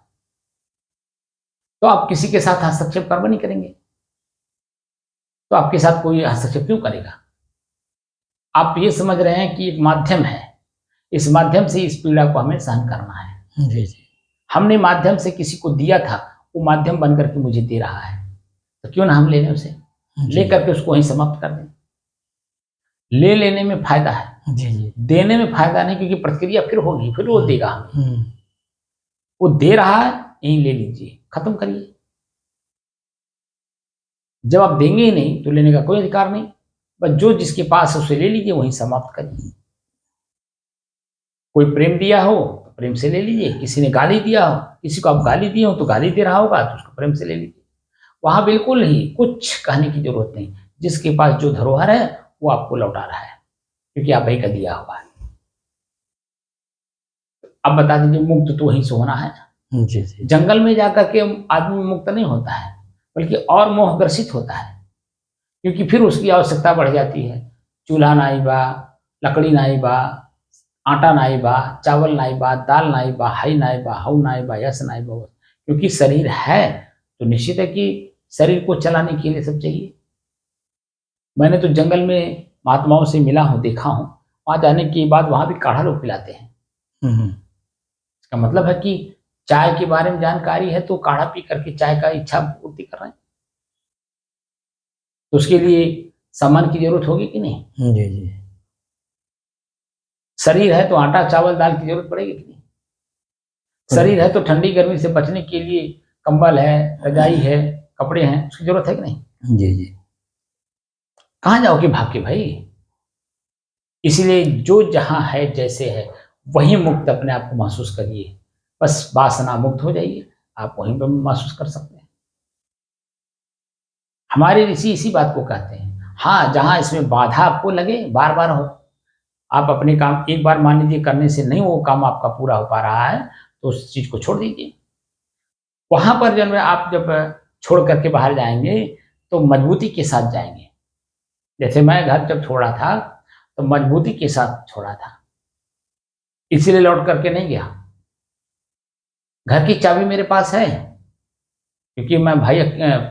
तो आप किसी के साथ हस्तक्षेप कर्म नहीं करेंगे तो आपके साथ कोई हस्तक्षेप क्यों करेगा। आप ये समझ रहे हैं कि एक माध्यम है, इस माध्यम से इस पीड़ा को हमें सहन करना है। जी जी हमने माध्यम से किसी को दिया था, वो माध्यम बन करके मुझे दे रहा है, तो क्यों ना हम ले लें उसे, जी ले करके उसको वहीं समाप्त कर दें। ले लेने में फायदा है, जी जी देने में फायदा नहीं, क्योंकि प्रतिक्रिया फिर होगी, फिर वो देगा हमें। हम्म, वो दे रहा है, यहीं ले लीजिए, खत्म करिए। जब आप देंगे ही नहीं तो लेने का कोई अधिकार नहीं, बस जो जिसके पास है उसे ले लीजिए, वहीं समाप्त करिए। कोई प्रेम दिया हो तो प्रेम से ले लीजिए, किसी ने गाली दिया हो, किसी को आप गाली दिए हो तो गाली दे रहा होगा तो उसको प्रेम से ले लीजिए। वहां बिल्कुल ही कुछ कहने की जरूरत नहीं, जिसके पास जो धरोहर है वो आपको लौटा रहा है, क्योंकि आप ही का दिया हुआ है। अब बता दीजिए, मुक्त तो वहीं से होना है। जी जी जंगल में जाकर के आदमी मुक्त नहीं होता है, बल्कि और मोहग्रसित होता है, क्योंकि फिर उसकी आवश्यकता बढ़ जाती है। चूल्हा नाई बा, लकड़ी नाई बा, आटा नाई बा, चावल नाई बा, दाल नाई बा, हाई नाई बा, हाउ नाई बा, यस नाई बा। क्योंकि शरीर है तो निश्चित है कि शरीर को चलाने के लिए सब चाहिए। मैंने तो जंगल में महात्माओं से मिला हूँ, देखा हूँ, वहां जाने के बाद वहां भी काढ़ा लोग पिलाते हैं। हम्म, इसका मतलब है कि चाय के बारे में जानकारी है तो काढ़ा पी करके चाय का इच्छा पूर्ति कर रहे हैं, तो उसके लिए सामान की जरूरत होगी कि नहीं। जी जी शरीर है तो आटा चावल दाल की जरूरत पड़ेगी कि नहीं। शरीर है तो ठंडी गर्मी से बचने के लिए कंबल है, रजाई है, कपड़े हैं, उसकी जरूरत है कि नहीं। जी जी कहाँ जाओगे भाग के भाई। इसलिए जो जहां है जैसे है वहीं मुक्त अपने आप को महसूस करिए, बस वासना मुक्त हो जाइए, आप वहीं पर महसूस कर सकते हैं। हमारे ऋषि इसी बात को कहते हैं। हाँ, जहां इसमें बाधा आपको लगे, बार बार हो, आप अपने काम एक बार मान लीजिए करने से नहीं वो काम आपका पूरा हो पा रहा है, तो उस चीज को छोड़ दीजिए। वहां पर जब आप जब छोड़ करके बाहर जाएंगे तो मजबूती के साथ जाएंगे। जैसे मैं घर जब छोड़ा था तो मजबूती के साथ छोड़ा था, इसीलिए लौट करके नहीं गया। घर की चाबी मेरे पास है, क्योंकि मैं भाई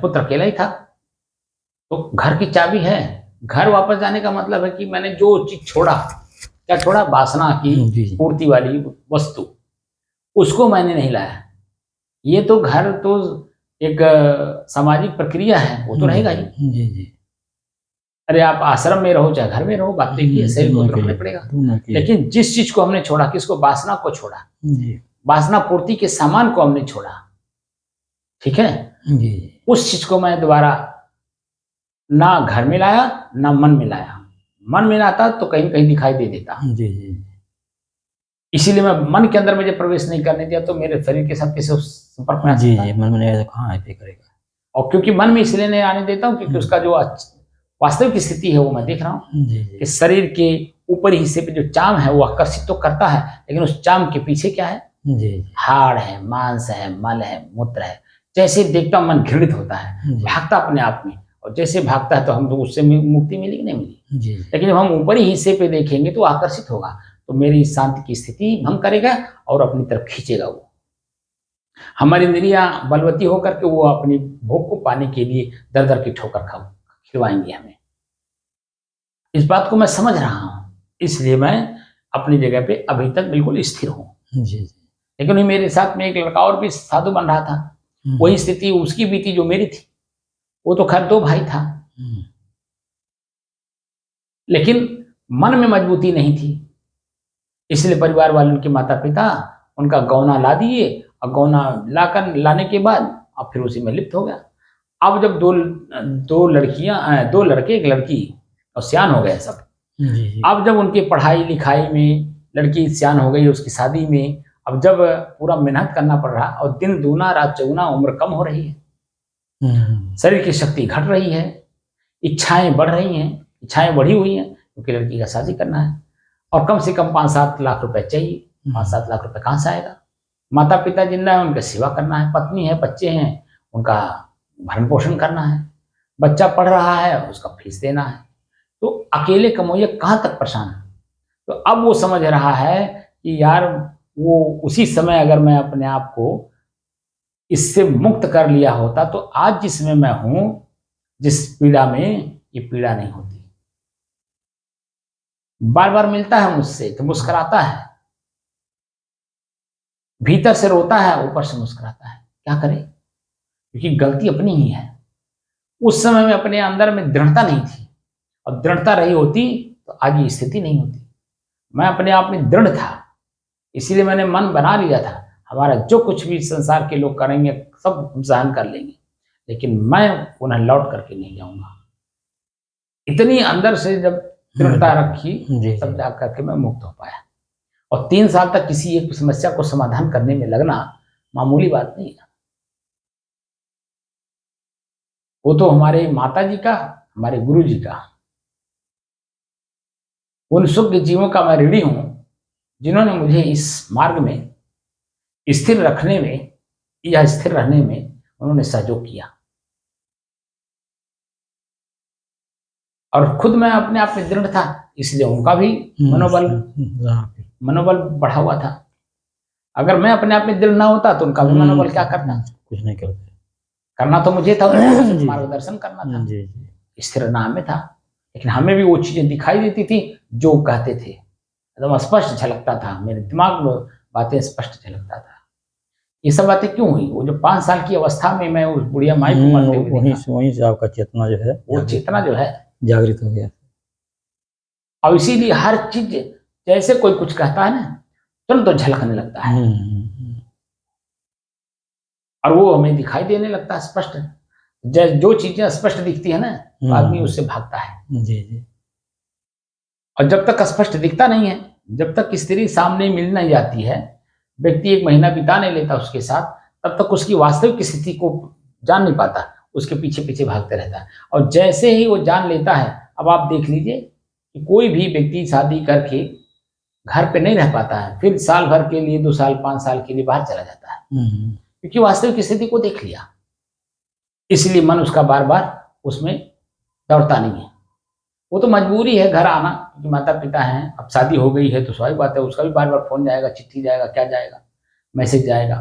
पुत्र अकेला ही था, तो घर की चाबी है। घर वापस जाने का मतलब है कि मैंने जो चीज छोड़ा, क्या छोड़ा, वासना की जी जी पूर्ति वाली वस्तु, उसको मैंने नहीं लाया। ये तो घर तो एक सामाजिक प्रक्रिया है, वो तो रहेगा ही। जी जी अरे आप आश्रम में रहो चाहे घर में रहो, बात तो एक ही है, शरीर को दोनों तो के रखना लिए पड़ेगा। दोनों के लिए लेकिन जिस चीज को हमने छोड़ा, किसको, वासना को छोड़ा, जी वासना पूर्ति के सामान को हमने छोड़ा, ठीक है, जी उस चीज को मैं दोबारा ना घर में लाया ना मन में लाया। मन में लाता तो कहीं कहीं दिखाई दे देता, जी जी इसीलिए मैं मन के अंदर मुझे प्रवेश नहीं करने दिया, तो मेरे शरीर के साथ कैसे संपर्क में आ जी सकता जी है। मन में नहीं आया तो कहाँ पे करेगा। और क्योंकि मन में इसलिए नहीं आने देता हूँ क्योंकि उसका जो वास्तविक स्थिति है वो मैं देख रहा हूँ, जी कि जी शरीर के ऊपरी हिस्से पे जो चाम है वो आकर्षित तो करता है, लेकिन उस चाम के पीछे क्या है, जी हाड़ है, मांस है, मल है, मूत्र है। जैसे देखता मन घृणित होता है, जी भागता अपने आप में, और जैसे भागता है तो हम तो उससे मुक्ति मिली कि नहीं मिली। जी लेकिन जब हम ऊपरी हिस्से पे देखेंगे तो आकर्षित होगा, तो मेरी शांति की स्थिति भंग करेगा और अपनी तरफ खींचेगा वो। हमारी इंद्रियां बलवती होकर के वो अपनी भोग को पाने के लिए दर दर की ठोकर खिलवाएंगी हमें। इस बात को मैं समझ रहा हूँ, इसलिए मैं अपनी जगह पे अभी तक बिल्कुल स्थिर हूँ। जी जी लेकिन मेरे साथ में एक लड़का और भी साधु बन रहा था, वही स्थिति उसकी भी थी जो मेरी थी। वो तो खैर दो भाई था, लेकिन मन में मजबूती नहीं थी। इसलिए परिवार वाले उनके माता पिता उनका गौना ला दिए और गौना लाने के बाद अब फिर उसी में लिप्त हो गया। अब जब दो लड़के एक लड़की और सियान हो गए सब। जी। अब जब उनकी पढ़ाई लिखाई में लड़की सियान हो गई, उसकी शादी में अब जब पूरा मेहनत करना पड़ रहा और दिन दूना रात चौगुना, उम्र कम हो रही है, शरीर की शक्ति घट रही है, इच्छाएं बढ़ रही हैं, इच्छाएं बढ़ी हुई हैं क्योंकि लड़की का शादी करना है और कम से कम 5-7 लाख रुपए चाहिए। 5-7 लाख रुपए कहाँ से आएगा? माता पिता जिंदा है, उनका सेवा करना है, पत्नी है, बच्चे हैं, उनका भरण पोषण करना है, बच्चा पढ़ रहा है, उसका फीस देना है। तो अकेले कमोइया कहाँ तक परेशान है। तो अब वो समझ रहा है कि यार वो उसी समय अगर मैं अपने आप को इससे मुक्त कर लिया होता तो आज जिसमें मैं हूं, जिस पीड़ा में, ये पीड़ा नहीं होती। बार बार मिलता है मुझसे तो मुस्कुराता है, भीतर से रोता है, ऊपर से मुस्कुराता है। क्या करे? क्योंकि गलती अपनी ही है। उस समय में अपने अंदर में दृढ़ता नहीं थी और दृढ़ता रही होती तो आज ये स्थिति नहीं होती। मैं अपने आप में दृढ़ था, इसीलिए मैंने मन बना लिया था हमारा जो कुछ भी संसार के लोग करेंगे सब हम सहन कर लेंगे, लेकिन मैं उन्हें लौट करके नहीं जाऊंगा। इतनी अंदर से जब दृढ़ता रखी तब जा करके मैं मुक्त हो पाया। और 3 साल तक किसी एक समस्या को समाधान करने में लगना मामूली बात नहीं है। वो तो हमारे माता जी का, हमारे गुरु जी का, उन शुद्ध जीवों का मैं ऋणी हूं जिन्होंने मुझे इस मार्ग में स्थिर रखने में या स्थिर रहने में उन्होंने सहयोग किया। और खुद मैं अपने आप में दृढ़ था, इसलिए उनका भी मनोबल बढ़ा हुआ था। अगर मैं अपने आप में दृढ़ ना होता तो उनका भी मनोबल क्या करना, कुछ नहीं करते। करना तो मुझे था, मार्गदर्शन करना था, स्थिर रहना हमें था। लेकिन हमें भी वो चीजें दिखाई देती थी जो कहते थे, एकदम स्पष्ट झलकता था, मेरे दिमाग में बातें स्पष्ट झलकता था। ये सब बातें क्यों हुई? वो जो 5 साल की अवस्था में मैं उस बुढ़िया माई को मरते हुए वहीं से आपका चेतना जो है, वो चेतना जो है जागृत हो गया। और इसीलिए हर चीज जैसे कोई कुछ कहता है ना तुरंत तो झलकने लगता है और वो हमें दिखाई देने लगता है स्पष्ट। जो चीजें स्पष्ट दिखती है ना तो आदमी उससे भागता है। जी। और जब तक स्पष्ट दिखता नहीं है, जब तक स्त्री सामने मिल नहीं जाती है, व्यक्ति 1 महीना बिता नहीं लेता उसके साथ, तब तक उसकी वास्तविक स्थिति को जान नहीं पाता, उसके पीछे पीछे भागते रहता है। और जैसे ही वो जान लेता है, अब आप देख लीजिए कि कोई भी व्यक्ति शादी करके घर पे नहीं रह पाता है, फिर साल भर के लिए, 2 साल 5 साल के लिए बाहर चला जाता है, क्योंकि वास्तविक स्थिति को देख लिया। इसलिए मन उसका बार बार उसमें दौड़ता नहीं है। वो तो मजबूरी है घर आना, क्योंकि माता पिता हैं, अब शादी हो गई है तो स्वाभाविक बात है उसका भी बार बार फोन जाएगा, चिट्ठी जाएगा, क्या जाएगा, मैसेज जाएगा,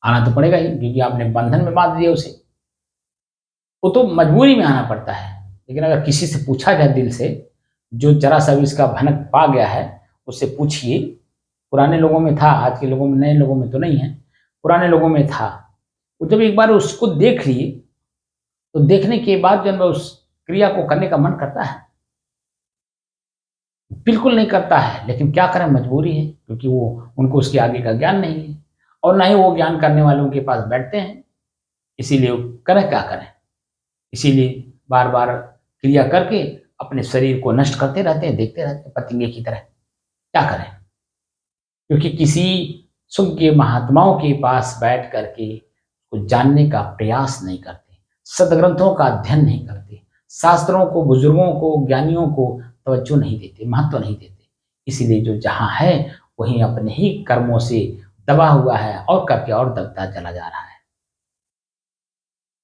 आना तो पड़ेगा ही क्योंकि आपने बंधन में बांध दिया उसे। वो तो मजबूरी में आना पड़ता है। लेकिन अगर किसी से पूछा जाए दिल से, जो जरा सा भी इसका भनक पा गया है, उससे पूछिए। पुराने लोगों में था, आज के लोगों में, नए लोगों में तो नहीं है, पुराने लोगों में था। वो जब एक बार उसको देख लिए तो देखने के बाद जब उस क्रिया को करने का मन करता है? बिल्कुल नहीं करता है। लेकिन क्या करें, मजबूरी है, क्योंकि वो उनको उसके आगे का ज्ञान नहीं है और ना ही वो ज्ञान करने वालों के पास बैठते हैं। इसीलिए करें क्या करें, इसीलिए बार बार क्रिया करके अपने शरीर को नष्ट करते रहते हैं, देखते रहते हैं पतंगे की तरह। क्या करें? क्योंकि किसी सुख के महात्माओं के पास बैठ करके कुछ जानने का प्रयास नहीं करते, सदग्रंथों का अध्ययन नहीं करते, शास्त्रों को, बुजुर्गों को, ज्ञानियों को तवज्जो नहीं देते, महत्व नहीं देते। इसीलिए जो जहां है वहीं अपने ही कर्मों से दबा हुआ है और करके और दबता चला जा रहा है।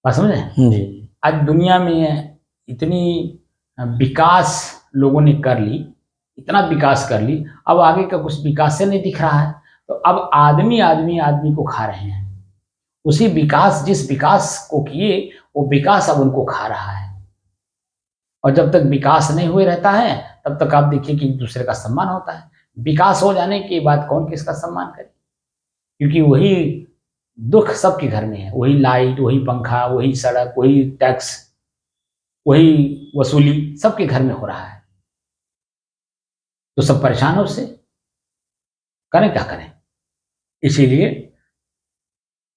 बात समझे? जी। आज दुनिया में इतनी विकास लोगों ने कर ली, इतना विकास कर ली, अब आगे का कुछ विकास से नहीं दिख रहा है। तो अब आदमी को खा रहे हैं। उसी विकास, जिस विकास को किए वो विकास अब उनको खा रहा है। और जब तक विकास नहीं हुए रहता है तब तक आप देखिए कि एक दूसरे का सम्मान होता है। विकास हो जाने के बाद कौन किसका सम्मान करे? क्योंकि वही दुख सबके घर में है, वही लाइट, वही पंखा, वही सड़क, वही टैक्स, वही वसूली सबके घर में हो रहा है। तो सब परेशान हो उससे। करें क्या करें। इसीलिए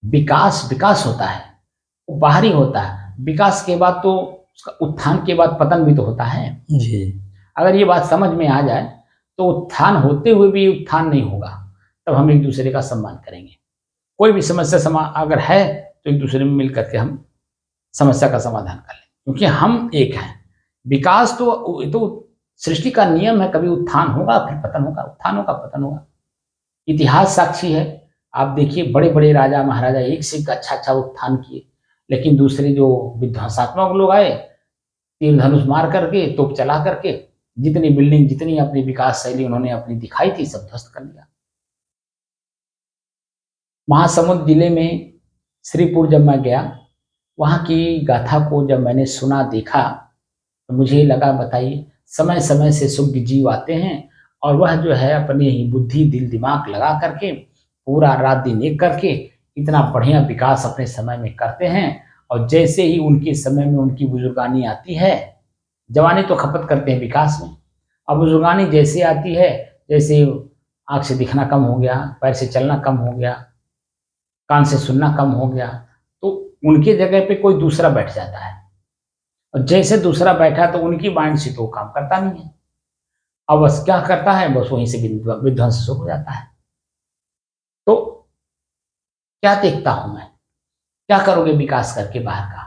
विकास विकास होता है, वो बाहरी होता है। विकास के बाद तो उसका उत्थान के बाद पतन भी तो होता है। जी। अगर ये बात समझ में आ जाए तो उत्थान होते हुए भी उत्थान नहीं होगा, तब हम एक दूसरे का सम्मान करेंगे। कोई भी समस्या अगर है तो एक दूसरे में मिल करके हम समस्या का समाधान कर लें, क्योंकि हम एक हैं। विकास तो ये तो सृष्टि का नियम है, कभी उत्थान होगा फिर पतन होगा, उत्थान होगा पतन होगा। इतिहास साक्षी है। आप देखिए बड़े बड़े राजा महाराजा एक से एक अच्छा अच्छा उत्थान किए, लेकिन दूसरे जो विध्वंसात्मक लोग आए, तीर धनुष मार करके, तोप चला करके, जितनी बिल्डिंग जितनी अपनी विकास शैली उन्होंने अपनी दिखाई थी सब ध्वस्त कर दिया। महासमुंद जिले में श्रीपुर जब मैं गया, वहाँ की गाथा को जब मैंने सुना देखा तो मुझे लगा बताइए, समय समय से शुद्ध जीव आते हैं और वह जो है अपने ही बुद्धि दिल दिमाग लगा करके पूरा रात दिन एक करके इतना बढ़िया विकास अपने समय में करते हैं। और जैसे ही उनके समय में उनकी बुजुर्गानी आती है, जवानी तो खपत करते हैं विकास में, अब बुजुर्गानी जैसे आती है, जैसे आँख से दिखना कम हो गया, पैर से चलना कम हो गया, कान से सुनना कम हो गया, तो उनके जगह पे कोई दूसरा बैठ जाता है। और जैसे दूसरा बैठा तो उनकी माइंड से तो काम करता नहीं है। अब बस क्या करता है, बस वहीं से विध्वंस शुरू हो जाता है। तो क्या देखता हूं मैं, क्या करोगे विकास करके बाहर का?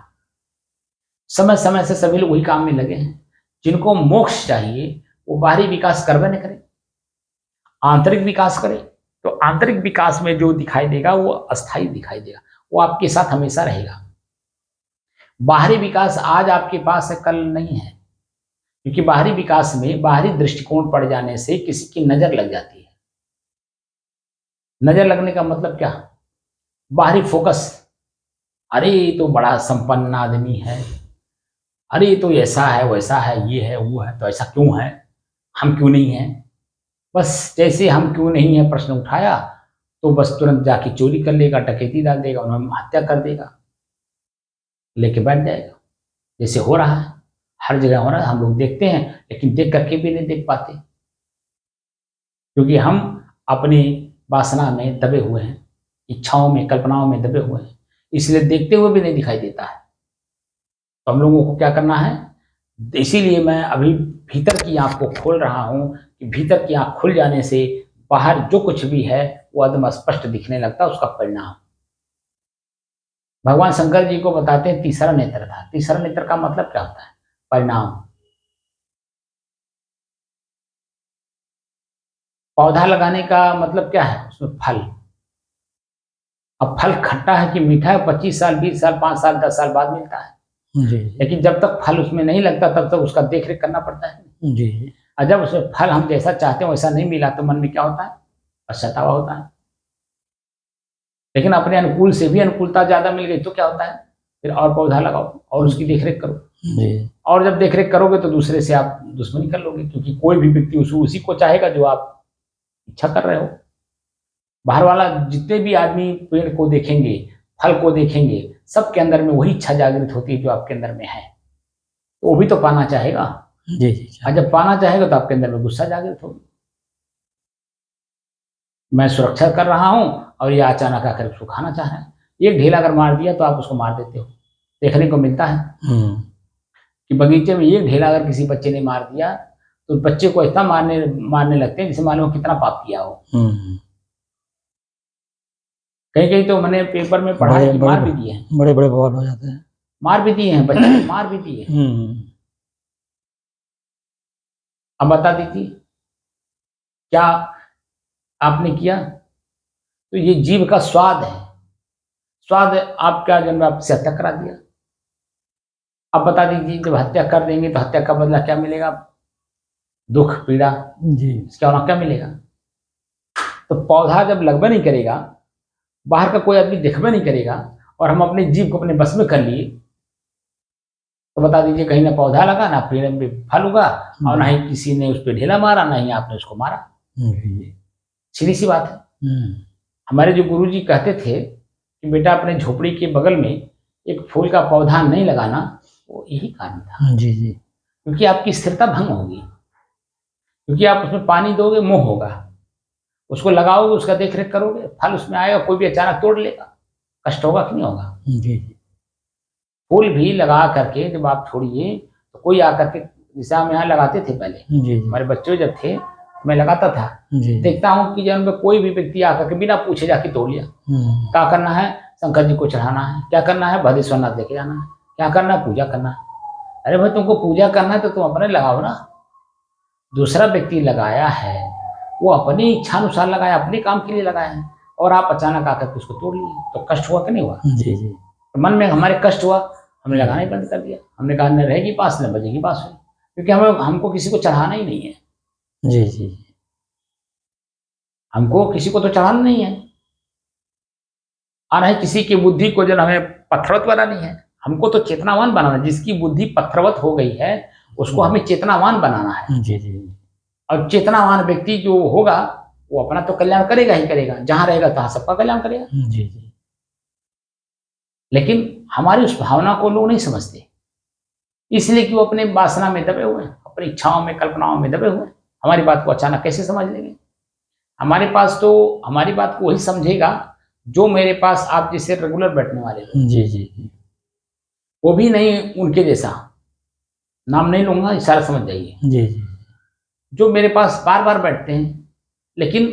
समय समय से सभी लोग वही काम में लगे हैं। जिनको मोक्ष चाहिए वो बाहरी विकास करवे न करे, आंतरिक विकास करे। तो आंतरिक विकास में जो दिखाई देगा वो अस्थायी दिखाई देगा, वो आपके साथ हमेशा रहेगा। बाहरी विकास आज आपके पास है, कल नहीं है, क्योंकि बाहरी विकास में बाहरी दृष्टिकोण पड़ जाने से किसी की नजर लग जाती है। नजर लगने का मतलब क्या? बाहरी फोकस, अरे ये तो बड़ा संपन्न आदमी है, अरे ये तो ऐसा है वैसा है, ये है वो है, तो ऐसा क्यों है, हम क्यों नहीं है। बस जैसे हम क्यों नहीं है प्रश्न उठाया तो बस तुरंत जाके चोरी कर लेगा, डकैती डाल देगा, उन्हें हत्या कर देगा, लेके बैठ जाएगा। जैसे हो रहा है, हर जगह हो रहा है, हम लोग देखते हैं लेकिन देख करके भी नहीं देख पाते, क्योंकि हम अपनी वासना में दबे हुए हैं, इच्छाओं में कल्पनाओं में दबे हुए हैं, इसलिए देखते हुए भी नहीं दिखाई देता है। तो हम लोगों को क्या करना है? इसीलिए मैं अभी भीतर की आंख को खोल रहा हूं कि भीतर की आंख खुल जाने से बाहर जो कुछ भी है वो एकदम स्पष्ट दिखने लगता है, उसका परिणाम। भगवान शंकर जी को बताते हैं तीसरा नेत्र था। तीसरा नेत्र का मतलब क्या होता है? परिणाम। पौधा लगाने का मतलब क्या है? उसमें फल। अब फल खट्टा है कि मीठा है, 25 साल 20 साल 5 साल 10 साल बाद मिलता है। जी। लेकिन जब तक फल उसमें नहीं लगता तब तक उसका देख रेख करना पड़ता है। जी। और जब उसमें फल हम जैसा चाहते हैं वैसा नहीं मिला तो मन में क्या होता है? पछतावा होता है। लेकिन अपने अनुकूल से भी अनुकूलता ज्यादा मिल गई तो क्या होता है? फिर और पौधा लगाओ और उसकी देखरेख करो। जी। और जब देखरेख करोगे तो दूसरे से आप दुश्मनी कर लोगे, क्योंकि कोई भी व्यक्ति उसी को चाहेगा जो आप इच्छा कर रहे हो। बाहर वाला जितने भी आदमी पेड़ को देखेंगे, फल को देखेंगे, सबके अंदर में वही इच्छा जागृत होती है जो आपके अंदर में है, तो वो भी तो पाना चाहेगा। जी। जी। और जब पाना चाहेगा तो आपके अंदर में गुस्सा जागृत होगी। मैं सुरक्षा कर रहा हूं और ये अचानक आकर उसको खाना चाह रहा है। एक ढेला अगर मार दिया तो आप उसको मार देते हो, देखने को मिलता है कि बगीचे में एक ढेला अगर किसी बच्चे ने मार दिया तो बच्चे को इतना मारने लगते हैं जैसे मालूम कितना पाप किया हो। कहीं कहीं तो मैंने पेपर में पढ़ा है कि मार भी दिए हैं, बड़े बड़े बवाल हो जाते हैं। मार भी दिए हैं बच्चे को, मार भी दिए हैं। अब बता दीजिए क्या आपने किया? तो ये जीव का स्वाद है, स्वाद आप क्या जन्म आपसे हत्या करा दिया। अब बता दीजिए जब हत्या कर देंगे तो हत्या का बदला क्या मिलेगा? दुख पीड़ा। जी। इसके अलावा क्या मिलेगा? तो पौधा जब लगभग नहीं करेगा, बाहर का कोई आदमी देखबे नहीं करेगा और हम अपने जीव को अपने बस में कर लिए, तो बता दीजिए कहीं ना पौधा लगा ना पेड़ में फल उगा और ना ही किसी ने उस पर ढेला मारा, ना ही आपने उसको मारा। सीधी सी बात है। हमारे जो गुरुजी कहते थे कि बेटा अपने झोपड़ी के बगल में एक फूल का पौधा नहीं लगाना, वो यही कारण था। जी। जी। क्योंकि आपकी स्थिरता भंग होगी, क्योंकि आप उसमें पानी दोगे मोह होगा, उसको लगाओगे, उसका देख रेख करोगे, फल उसमें आएगा। कोई भी अचानक तोड़ लेगा, कष्ट होगा कि नहीं होगा? जी जी फूल भी लगा करके जब आप छोड़िए तो कोई आकर के, जैसे हम यहाँ लगाते थे पहले, जी जी हमारे बच्चे जब थे मैं लगाता था, जी देखता हूँ कि जब कोई भी व्यक्ति आकर के बिना पूछे जाके तोड़ लिया। क्या करना है? शंकर जी को चढ़ाना है। क्या करना है? भदेश्वरनाथ लेके जाना है। क्या करना है? पूजा करना है। अरे भाई, तुमको पूजा करना है तो तुम अपने लगाओ ना। दूसरा व्यक्ति लगाया है, वो अपनी इच्छा अनुसार लगाया, अपने काम के लिए लगाया है, और आप अचानक आकर के उसको तोड़ लिए, तो कष्ट हुआ कि नहीं हुआ? जी जी तो मन में हमारे कष्ट हुआ, हमने लगाना ही बंद कर दिया। हमने कहा न रहेगी पास न बजेगी बांसुरी, क्योंकि हमको किसी को चढ़ाना ही नहीं है। जी जी हमको किसी को तो चढ़ाना नहीं है, और है किसी की बुद्धि को जो हमें पत्थरवत बनानी है। हमको तो चेतनावान बनाना है। जिसकी बुद्धि पत्थरवत हो गई है उसको हमें चेतनावान बनाना है। जी जी और चेतनावान व्यक्ति जो होगा वो अपना तो कल्याण करेगा ही करेगा, जहां रहेगा तहां सबका कल्याण करेगा। जी जी लेकिन हमारी उस भावना को लोग नहीं समझते, इसलिए कि वो अपने वासना में दबे हुए हैं, अपनी इच्छाओं में, कल्पनाओं में दबे हुए हैं। हमारी बात को अचानक कैसे समझ लेंगे? हमारे पास तो हमारी बात को वही समझेगा जो मेरे पास आप जैसे रेगुलर बैठने वाले लोग, जी जी वो भी नहीं उनके जैसा, नाम नहीं लूंगा, इशारा समझ जाइए। जी जी जो मेरे पास बार बार बैठते हैं लेकिन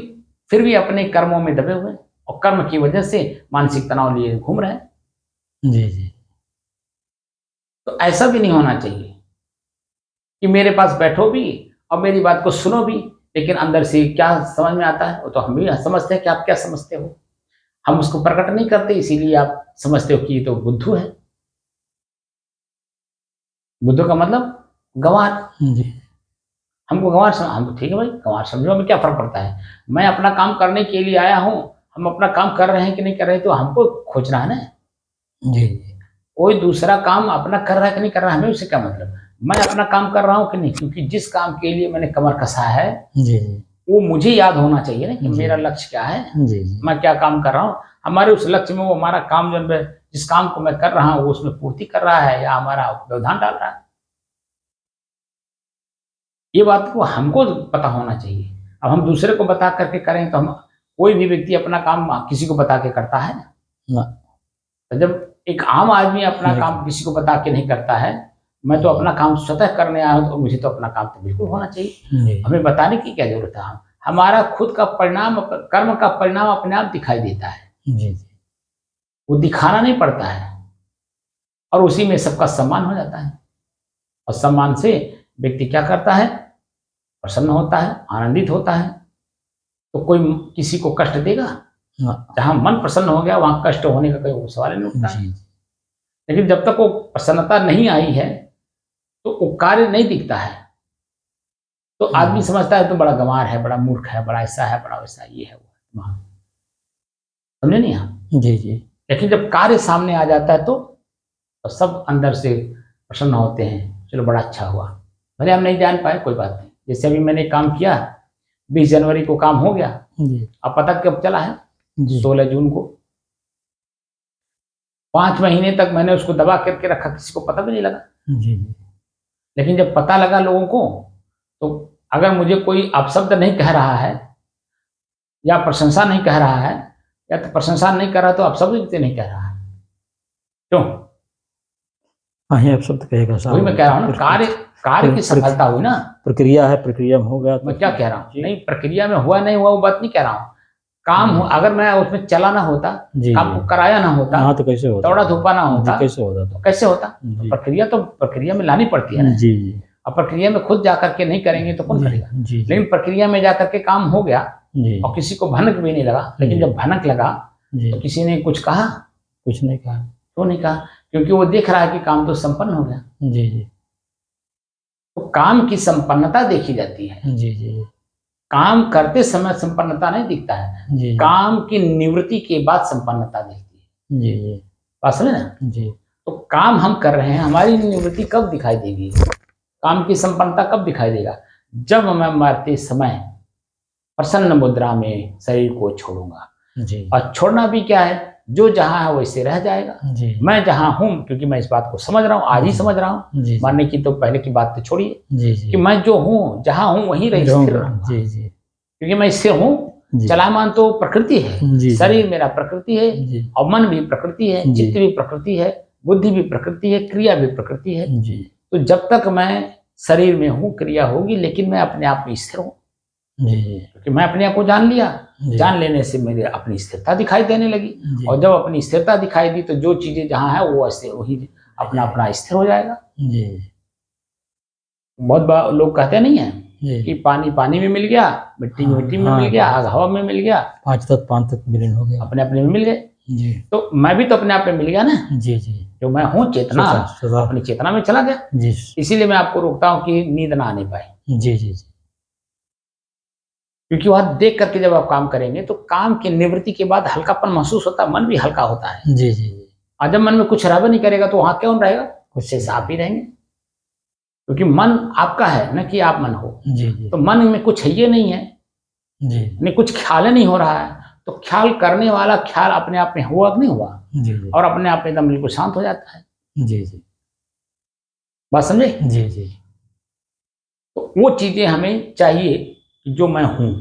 फिर भी अपने कर्मों में दबे हुए हैं, और कर्म की वजह से मानसिक तनाव लिए घूम रहे हैं। जी जी तो ऐसा भी नहीं होना चाहिए कि मेरे पास बैठो भी और मेरी बात को सुनो भी, लेकिन अंदर से क्या समझ में आता है वो तो हम भी समझते हैं कि आप क्या समझते हो। हम उसको प्रकट नहीं करते, इसीलिए आप समझते हो कि ये तो बुद्धू है। बुद्धू का मतलब गंवार। जी हमको गंवार हम ठीक है भाई, गंवार समझो, हमें क्या फर्क पड़ता है? मैं अपना काम करने के लिए आया हूँ, हम अपना काम कर रहे हैं कि नहीं कर रहे हैं तो हमको खोजना है ना। जी कोई दूसरा काम अपना कर रहा है कि नहीं कर रहा है, हमें उससे क्या मतलब? मैं अपना काम कर रहा हूँ कि नहीं, क्योंकि जिस काम के लिए मैंने कमर कसा है जी जी वो मुझे याद होना चाहिए ना कि जी। मेरा लक्ष्य क्या है, जी जी मैं क्या काम कर रहा हूँ। हमारे उस लक्ष्य में वो हमारा काम जो है, जिस काम को मैं कर रहा हूँ वो उसमें पूर्ति कर रहा है या हमारा व्यवधान डाल रहा है, ये बात को हमको पता होना चाहिए। अब हम दूसरे को बता करके करें तो हम, कोई भी व्यक्ति अपना काम किसी को बता के करता है ना। ना तो जब एक आम आदमी अपना काम किसी को बता के नहीं करता है, मैं तो अपना काम स्वतः करने आया हूँ तो मुझे तो अपना काम तो बिल्कुल होना चाहिए। जी हमें बताने की क्या जरूरत है? हमारा खुद का परिणाम, कर्म का परिणाम अपने आप दिखाई देता है, जी जी वो दिखाना नहीं पड़ता है, और उसी में सबका सम्मान हो जाता है। और सम्मान से व्यक्ति क्या करता है? प्रसन्न होता है, आनंदित होता है। तो कोई किसी को कष्ट देगा? ना जहां मन प्रसन्न हो गया वहां कष्ट होने का कोई सवाल नहीं उठता है। जी लेकिन जब तक वो प्रसन्नता नहीं आई है तो वो कार्य नहीं दिखता है, तो आदमी समझता है तो बड़ा गंवार है, बड़ा मूर्ख है, बड़ा ऐसा है, बड़ा वैसा, ये है वो है। समझे नहीं आप? जी जी लेकिन जब कार्य सामने आ जाता है तो सब अंदर से प्रसन्न होते हैं, चलो बड़ा अच्छा हुआ। भले हम नहीं जान पाए, कोई बात नहीं। जैसे अभी मैंने काम किया, 20 जनवरी को काम हो गया, जी अब पता कब चला है? जी 16 जून को। 5 महीने तक मैंने उसको दबा करके रखा, किसी को पता भी नहीं लगा। जी लेकिन जब पता लगा लोगों को, तो अगर मुझे कोई अपशब्द नहीं कह रहा है या प्रशंसा नहीं कह रहा है, या तो प्रशंसा नहीं कर रहा तो अपशब्द नहीं कह रहा है, क्यों? हाँ ही अब शब्द कहेगा साहब। वही मैं कह रहा हूँ ना, कार्य की सफलता हुई ना। प्रक्रिया है, प्रक्रिया में हो गया तो मैं क्या कह रहा हूँ? जी। नहीं, प्रक्रिया में हुआ नहीं हुआ वो बात नहीं कह रहा हूँ। काम हो, अगर मैं उसमें चला ना होता, जी काम को कराया ना होता, हाँ तो कैसे होता? दौड़ा धूपा ना होता, जी, कैसे होता? तो कैसे होता? जी। प्रक्रिया तो प्रक्रिया में लानी पड़ती है ना। जी जी अब प्रक्रिया में खुद जाकर के नहीं करेंगे तो कौन करेगा? जी जी लेकिन प्रक्रिया में जाकर के काम हो गया जी और किसी को भनक भी नहीं लगा। लेकिन जी। जब भनक लगा जी तो किसी ने कुछ कहा? कुछ नहीं कहा। क्यों नहीं कहा? क्योंकि वो देख रहा है कि काम तो संपन्न हो गया। जी जी तो काम की संपन्नता देखी जाती है, जी जी काम करते समय संपन्नता नहीं दिखता है। जी काम की निवृत्ति के बाद संपन्नता दिखती है। जी जी बात समझे ना? जी तो काम हम कर रहे हैं, हमारी निवृत्ति कब दिखाई देगी? काम की संपन्नता कब दिखाई देगा? जब मैं मरते समय प्रसन्न मुद्रा में शरीर को छोड़ूंगा। जी और छोड़ना भी क्या है? जो जहां है वैसे रह जाएगा। जी मैं जहां हूं, क्योंकि मैं इस बात को समझ रहा हूं, आज ही समझ रहा हूं, जी मरने की तो पहले की बात तो छोड़िए, जी जी कि मैं जो हूं, जहां हूं वहीं रह स्थिर रहूंगा। जी जी क्योंकि मैं स्थिर हूं, जी। चलायमान तो प्रकृति है, जी। शरीर मेरा प्रकृति है, जी। और मन भी प्रकृति है, जी। चित्त भी प्रकृति है, बुद्धि भी प्रकृति है, क्रिया भी प्रकृति है। जी। तो जब तक मैं शरीर में हूँ क्रिया होगी, लेकिन मैं अपने आप में स्थिर हूँ, जी। क्योंकि मैं अपने आप को जान लिया। जी। जान लेने से मेरे अपनी स्थिरता दिखाई देने लगी, जी। और जब अपनी स्थिरता दिखाई दी तो जो चीजें जहाँ है वो ऐसे वही अपना अपना स्थिर हो जाएगा। जी। बहुत बार लोग कहते नहीं है जी। कि पानी पानी में मिल गया, मिट्टी मिट्टी में हाँ, मिल गया, आग हवा में मिल गया, पांच तत्व विलीन हो गया। अपने अपने में मिल गए। जी। तो मैं भी तो अपने आप में मिल गया ना, जी। जी। जो मैं हूँ चेतना, सदा। अपनी चेतना में चला गया। जी। इसीलिए मैं आपको रोकता हूँ कि नींद ना आने पाए, जी। जी। क्योंकि वह देख करके जब आप काम करेंगे तो काम की निवृत्ति के बाद हल्कापन महसूस होता है, मन भी हल्का होता है। जी। जी। और जब मन में कुछ रहबे नहीं करेगा तो वहां कौन रहेगा? कुछ शेष आप ही रहेंगे, क्योंकि मन आपका है, न कि आप मन हो। जी। जी। तो मन में कुछ है ये नहीं है, जी। नहीं कुछ ख्याल नहीं हो रहा है, तो ख्याल करने वाला ख्याल अपने आप में हुआ कि नहीं हुआ, जी। जी। और अपने आप में एकदम बिल्कुल शांत हो जाता है। जी। जी। बात समझे? जी। जी। तो वो चीजें हमें चाहिए कि जो मैं हूं,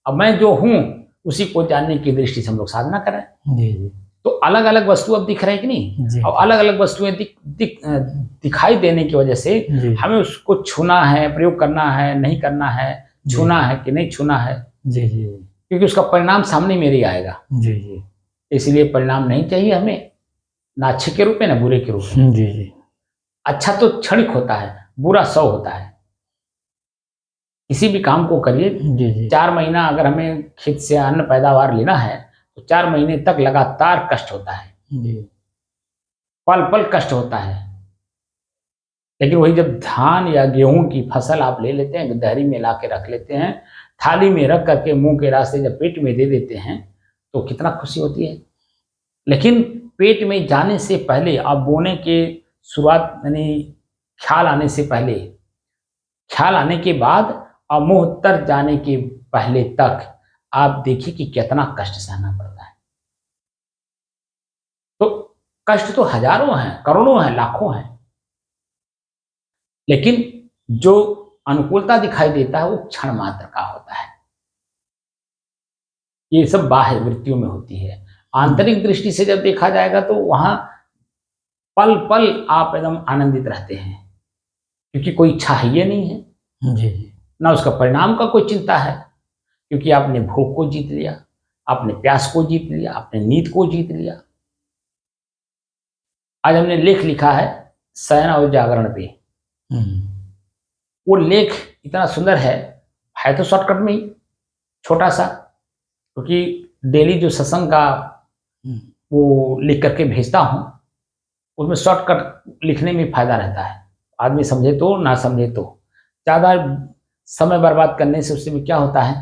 अब मैं जो हूं उसी को जानने की दृष्टि से हम लोग साधना कर रहे हैं। जी। जी। तो अलग अलग वस्तु अब दिख रहे हैं कि नहीं, जी। और अलग अलग वस्तुएं दिखाई देने की वजह से जी। हमें उसको छूना है, प्रयोग करना है, नहीं करना है, छूना है कि नहीं छूना है, जी। जी। क्योंकि उसका परिणाम सामने मेरे ही आएगा। जी। जी। इसलिए परिणाम नहीं चाहिए हमें, ना अच्छे के रूप में ना बुरे के रूप में। जी। जी। अच्छा तो क्षणिक होता है, बुरा 100 होता है। किसी भी काम को करिए, जी। जी। 4 महीना अगर हमें खेत से अन्न पैदावार लेना है तो 4 महीने तक लगातार कष्ट होता है, जी। पल पल कष्ट होता है। लेकिन वही जब धान या गेहूं की फसल आप ले लेते हैं, दहरी में ला के रख लेते हैं, थाली में रख करके मुंह के रास्ते जब पेट में दे देते हैं तो कितना खुशी होती है। लेकिन पेट में जाने से पहले, आप बोने के शुरुआत यानी ख्याल आने से पहले, ख्याल आने के बाद और मुंह तर जाने के पहले तक आप देखिए कि कितना कष्ट सहना पड़ता है। तो कष्ट तो हजारों हैं, करोड़ों हैं, लाखों हैं, लेकिन जो अनुकूलता दिखाई देता है वो क्षण मात्र का होता है। ये सब बाह्य वृत्तियों में होती है। आंतरिक दृष्टि से जब देखा जाएगा तो वहां पल पल आप एकदम आनंदित रहते हैं, क्योंकि कोई इच्छा है ये नहीं है, जी। ना उसका परिणाम का कोई चिंता है, क्योंकि आपने भूख को जीत लिया, आपने प्यास को जीत लिया, आपने नींद को जीत लिया। आज हमने लेख लिखा है शयन और जागरण पे। वो लेख इतना सुंदर है तो शॉर्टकट में ही छोटा सा, क्योंकि डेली जो सत्संग का वो लिख करके भेजता हूँ, उसमें शॉर्टकट लिखने में फायदा रहता है। आदमी समझे तो ना समझे तो, ज़्यादा समय बर्बाद करने से उससे भी क्या होता है।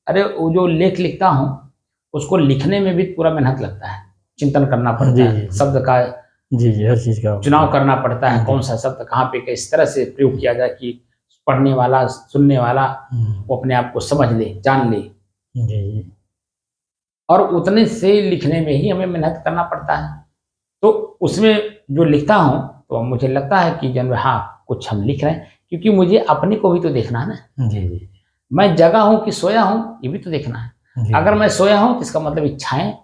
अरे वो जो लेख लिखता हूँ उसको लिखने में भी पूरा मेहनत लगता है, चिंतन करना पड़ता है, शब्द का जी। जी। हर चीज का चुनाव करना पड़ता है, कौन सा शब्द कहाँ पे किस तरह से प्रयोग किया जाए कि पढ़ने वाला, सुनने वाला वो अपने आप को समझ ले, जान ले। जी। और उतने से लिखने में ही हमें मेहनत करना पड़ता है। तो उसमें जो लिखता हूँ तो मुझे लगता है कि जन हाँ कुछ हम लिख रहे हैं, क्योंकि मुझे अपने को भी तो देखना है ना। जी। जी। मैं जगा हूँ कि सोया हूँ ये भी तो देखना है। जी। अगर मैं सोया हूँ तो इसका मतलब इच्छाएं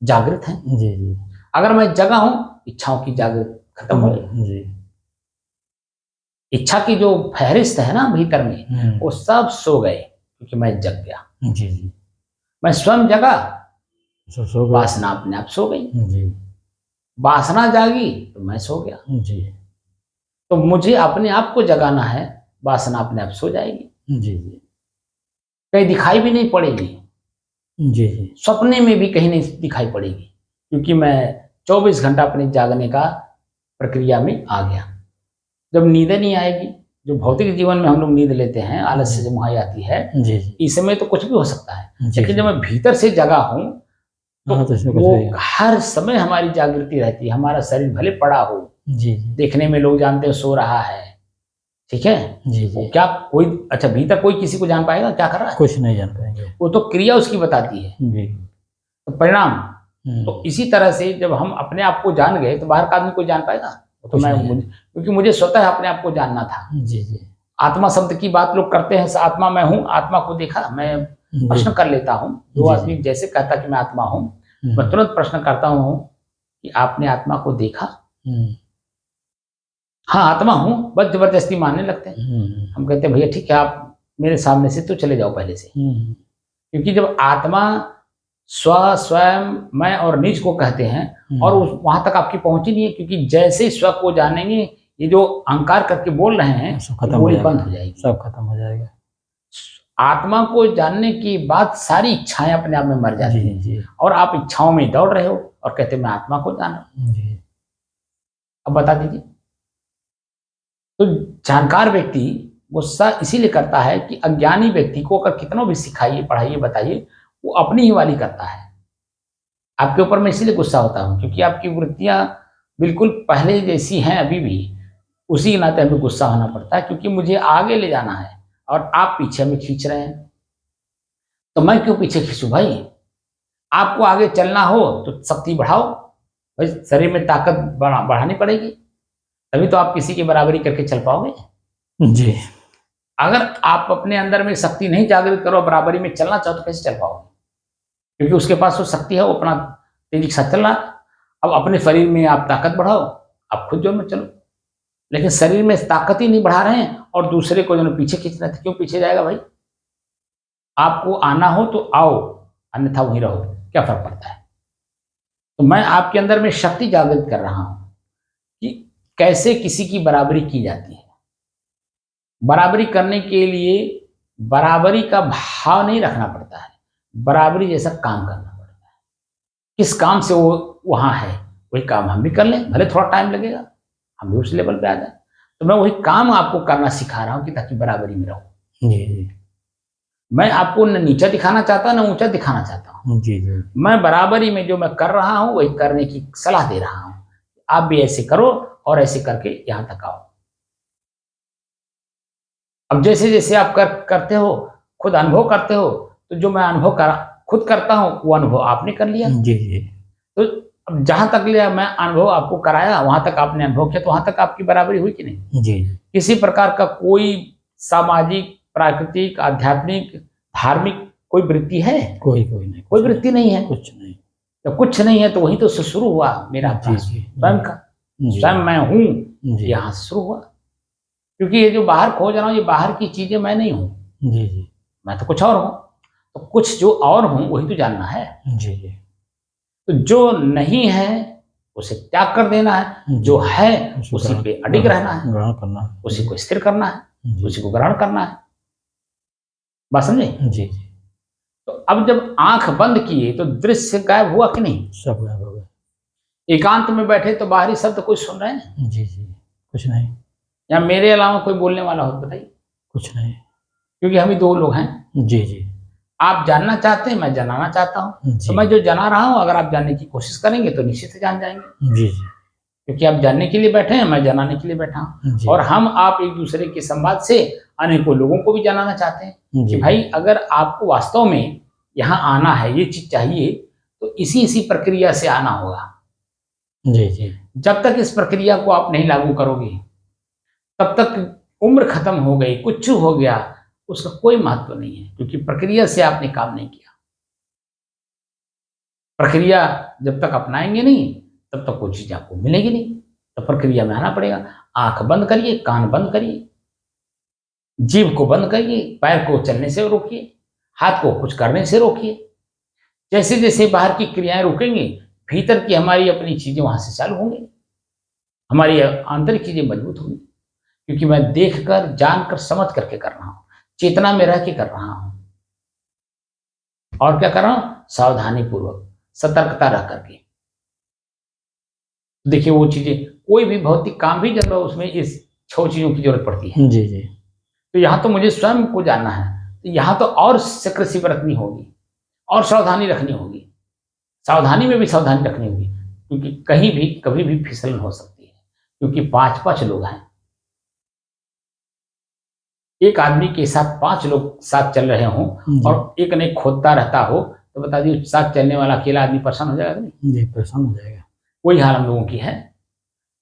जागृत हैं। जी। जी। अगर मैं जगा हूँ इच्छाओं की जागृत खत्म हो गई। जी। इच्छा की जो फहरिस्त है ना भीतर में, वो सब सो गए, क्योंकि मैं जग गया। जी। जी। मैं स्वयं जगा, सब सो गए। वासना अपने आप सो गई। जी। वासना जागी तो मैं सो गया। जी। तो मुझे अपने आप को जगाना है, वासना अपने आप सो जाएगी। जी। जी। कहीं दिखाई भी नहीं पड़ेगी। जी। जी। सपने में भी कहीं नहीं दिखाई पड़ेगी, क्योंकि मैं 24 घंटा अपने जागने का प्रक्रिया में आ गया। जब नींद नहीं आएगी, जो भौतिक जीवन में हम लोग नींद लेते हैं, आलस्य जब वहां आती है, जी। इस समय तो कुछ भी हो सकता है। जी। लेकिन जब मैं भीतर से जगा हूं तो हाँ, तो इसमें कुछ वो नहीं है। हर समय हमारी जागृति रहती है। हमारा शरीर भले पड़ा हो, जी। देखने में लोग जानते हैं सो रहा है, ठीक है, जी। वो जी। क्या कोई अच्छा भीतर कोई किसी को जान पाएगा क्या कर रहा है? कुछ नहीं जान पाएंगे। वो तो क्रिया उसकी बताती है, जी। तो परिणाम। तो इसी तरह से जब हम अपने आप को जान गए तो बाहर का आदमी कोई जान पाएगा? तो कुछ मैं नहीं। क्योंकि मुझे स्वतः अपने आप को जानना था। जी। जी। आत्मा शब्द की बात लोग करते हैं, आत्मा मैं हूँ, आत्मा को देखा मैं प्रश्न कर लेता हूँ। दो जी, आदमी जैसे कहता कि मैं आत्मा हूँ, मैं हम्म, तुरंत प्रश्न करता हूँ कि आपने आत्मा को देखा? हम्म, हाँ, आत्मा हूँ, बस जबरदस्ती मानने लगते हैं। हम्म, हम कहते हैं भैया ठीक है, आप मेरे सामने से तो चले जाओ पहले से। हम्म, क्योंकि जब आत्मा स्व, स्वयं, मैं और निज को कहते हैं और हम्म, उस वहाँ तक आपकी पहुँच ही नहीं है, क्योंकि जैसे ही स्व को जानेंगे, ये जो अहंकार करके बोल रहे हैं, सब ये खत्म हो बोली जाएगा, बंद हो जाएगी। सब खत्म हो जाएगा। आत्मा को जानने के बाद सारी इच्छाएं अपने आप में मर जाती जी, हैं जी, और आप इच्छाओं में दौड़ रहे हो और कहते मैं आत्मा को जाना। जी, अब बता दीजिए। तो जानकार व्यक्ति गुस्सा इसीलिए करता है कि अज्ञानी व्यक्ति को अगर कितना भी सिखाइए, पढ़ाइए, बताइए, वो अपनी ही वाली करता है। आपके ऊपर मैं इसीलिए गुस्सा होता हूँ क्योंकि आपकी वृत्तियां बिल्कुल पहले जैसी हैं अभी भी। उसी के नाते हमें गुस्सा होना पड़ता है क्योंकि मुझे आगे ले जाना है और आप पीछे में खींच रहे हैं। तो मैं क्यों पीछे खींचूं भाई? आपको आगे चलना हो तो शक्ति बढ़ाओ। भाई शरीर में ताकत बढ़ानी पड़ेगी, तभी तो आप किसी की बराबरी करके चल पाओगे। जी, अगर आप अपने अंदर में शक्ति नहीं जागृत करो, बराबरी में चलना चाहो तो कैसे चल पाओगे? क्योंकि उसके पास वो शक्ति है, वो अपना तेजी के साथ चल रहा है। अब अपने शरीर में आप ताकत बढ़ाओ, आप खुद जोर में चलो। लेकिन शरीर में ताकत ही नहीं बढ़ा रहे हैं और दूसरे को जो है पीछे खींच रहे थे, क्यों पीछे जाएगा भाई? आपको आना हो तो आओ, अन्यथा वहीं रहो, क्या फर्क पड़ता है? तो मैं आपके अंदर में शक्ति जागृत कर रहा हूं कि कैसे किसी की बराबरी की जाती है। बराबरी करने के लिए बराबरी का भाव नहीं रखना पड़ता है, बराबरी जैसा काम करना पड़ता है। किस काम से वो वहां है, वही काम हम भी कर लें, भले थोड़ा टाइम लगेगा, हम भी उस लेवल पे आ जाए। तो मैं वही काम आपको करना सिखा रहा हूं कि ताकि बराबरी में रहो। जी, जी, मैं आपको न नीचा दिखाना चाहता, न ऊंचा दिखाना चाहता हूँ। जी, जी, मैं बराबरी में जो मैं कर रहा हूं वही करने की सलाह दे रहा हूं। आप भी ऐसे करो और ऐसे करके यहां तक आओ। अब जैसे जैसे आप करते हो, खुद अनुभव करते हो, तो जो मैं अनुभव करा खुद करता हूँ वो अनुभव आपने कर लिया। जी, जी, तो अब जहां तक लिया मैं अनुभव आपको कराया, वहां तक आपने अनुभव किया, तो वहां तक आपकी बराबरी हुई कि नहीं? जी, किसी प्रकार का कोई सामाजिक, प्राकृतिक, आध्यात्मिक, धार्मिक कोई वृत्ति है? कोई नहीं, कोई कुछ नहीं, वृत्ति नहीं है। कुछ नहीं। तो कुछ नहीं है तो वहीं तो से शुरू हुआ मेरा जी, अभ्यास जी, स्वयं का। जी, स्वयं मैं हूँ, जी, यहाँ से शुरू हुआ। क्योंकि ये जो बाहर खोज रहा हूँ, ये बाहर की चीजें मैं नहीं हूँ, जी, जी, मैं तो कुछ और हूँ। तो कुछ जो और हूँ वही तो जानना है। जी, जी, तो जो नहीं है उसे त्याग कर देना है, जो जी, है उसको उसी ग्रहण पे अडिग रहना है, ग्रहण करना है। उसी जी, को स्थिर करना है, जी, उसी को ग्रहण करना है। बात समझे? जी, जी, तो अब जब आंख बंद किए तो दृश्य गायब हुआ कि नहीं? सब गायब हो गया। एकांत में बैठे तो बाहरी शब्द कोई सुन रहे हैं? जी, जी, कुछ नहीं, या मेरे अलावा कोई बोलने वाला हो तो बताइए। कुछ नहीं। क्योंकि हम ही दो लोग हैं। जी, जी, आप जानना चाहते हैं, मैं जनाना चाहता हूँ। तो जी, मैं जो जना रहा हूँ, अगर आप जानने की कोशिश करेंगे तो निश्चित ही जान जाएंगे। जी, जी, क्योंकि आप जानने के लिए बैठे हैं, मैं जनाने के लिए बैठा हूँ। जी, और हम आप एक दूसरे के संवाद से अनेकों लोगों को भी जनाना चाहते हैं कि जी, भाई अगर आपको वास्तव में यहाँ आना है, ये चीज चाहिए, तो इसी इसी प्रक्रिया से आना होगा। जी, जी, जब तक इस प्रक्रिया को आप नहीं लागू करोगे, तब तक उम्र खत्म हो गई, कुछ हो गया, उसका कोई महत्व नहीं है, क्योंकि प्रक्रिया से आपने काम नहीं किया। प्रक्रिया जब तक अपनाएंगे नहीं, तब तक कोई चीज आपको मिलेगी नहीं। तो प्रक्रिया में आना पड़ेगा। आंख बंद करिए, कान बंद करिए, जीभ को बंद करिए, पैर को चलने से रोकिए, हाथ को कुछ करने से रोकिए। जैसे जैसे बाहर की क्रियाएं रुकेंगी, भीतर की हमारी अपनी चीजें वहां से चालू होंगी, हमारी आंतरिक चीजें मजबूत होंगी। क्योंकि मैं देखकर, जानकर, समझ करके कर रहा हूं, चेतना में रह के कर रहा हूं। और क्या कर रहा हूं? सावधानी पूर्वक, सतर्कता रह करके। देखिए वो चीजें, कोई भी भौतिक काम भी जब उसमें इस 6 चीजों की जरूरत पड़ती है। जी, जी, तो यहाँ तो मुझे स्वयं को जानना है, तो यहाँ तो और सिक्रेसी बरतनी होगी और सावधानी रखनी होगी। सावधानी में भी सावधानी रखनी होगी, क्योंकि कहीं भी कभी भी फिसलन हो सकती है। क्योंकि 5-5 लोग हैं, एक आदमी के साथ 5 लोग साथ चल रहे हों जी, और एक ने खोदता रहता हो, तो बता दिए साथ चलने वाला अकेला आदमी परेशान हो जाएगा कि नहीं? जी, परेशान हो जाएगा। वही हाल हम लोगों की है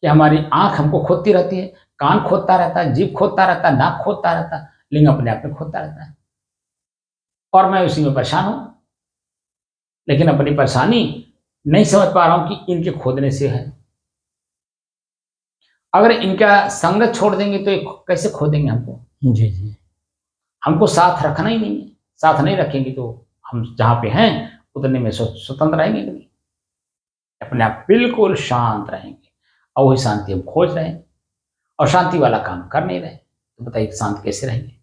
कि हमारी आंख हमको खोदती रहती है, कान खोदता रहता है, जीभ खोदता रहता है, नाक खोदता रहता है, लिंग अपने आप में खोदता रहता है। और मैं उसी में परेशान हूं, लेकिन अपनी परेशानी नहीं समझ पा रहा हूं कि इनके खोदने से है। अगर इनका संगत छोड़ देंगे तो ये कैसे खोदेंगे हमको? जी जी। हमको साथ रखना ही नहीं है। साथ नहीं रखेंगे तो हम जहां पे हैं उतने में स्वतंत्र रहेंगे कि नहीं? अपने आप बिल्कुल शांत रहेंगे, और वही शांति हम खोज रहे हैं और शांति वाला काम कर नहीं रहे, तो बताइए शांत कैसे रहेंगे?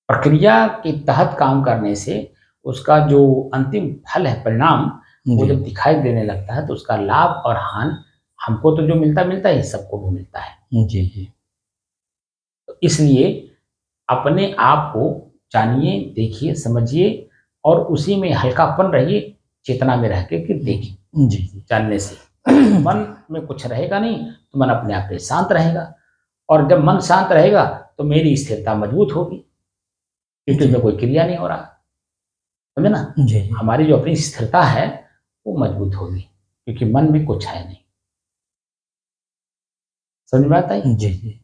प्रक्रिया के तहत काम करने से उसका जो अंतिम फल है, परिणाम, वो जी जब दिखाई देने लगता है तो उसका लाभ और हानि हमको तो जो मिलता मिलता है, सबको भी मिलता है। जी जी। तो इसलिए अपने आप को जानिए, देखिए, समझिए और उसी में हल्कापन रहिए, चेतना में रह के कि देखिए। जी जी। जानने से मन में कुछ रहेगा नहीं, तो मन अपने आप पे शांत रहेगा, और जब मन शांत रहेगा तो मेरी स्थिरता मजबूत होगी, क्योंकि जी उसमें कोई क्रिया नहीं हो रहा। समझे ना? जी जी। हमारी जो अपनी स्थिरता है वो मजबूत होगी, क्योंकि मन में कुछ है नहीं। समझ में आता है? जी जी।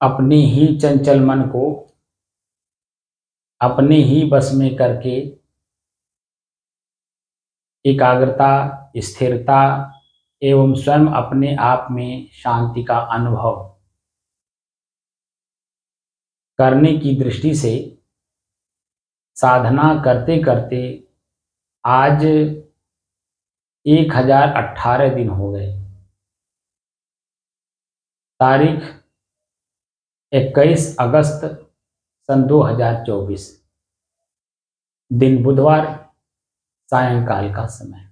अपने ही चंचल मन को अपने ही बस में करके एकाग्रता, स्थिरता एवं स्वयं अपने आप में शांति का अनुभव करने की दृष्टि से साधना करते करते आज 1018 दिन हो गए। तारीख 21 अगस्त सन 2024, दिन बुधवार, सायंकाल का समय।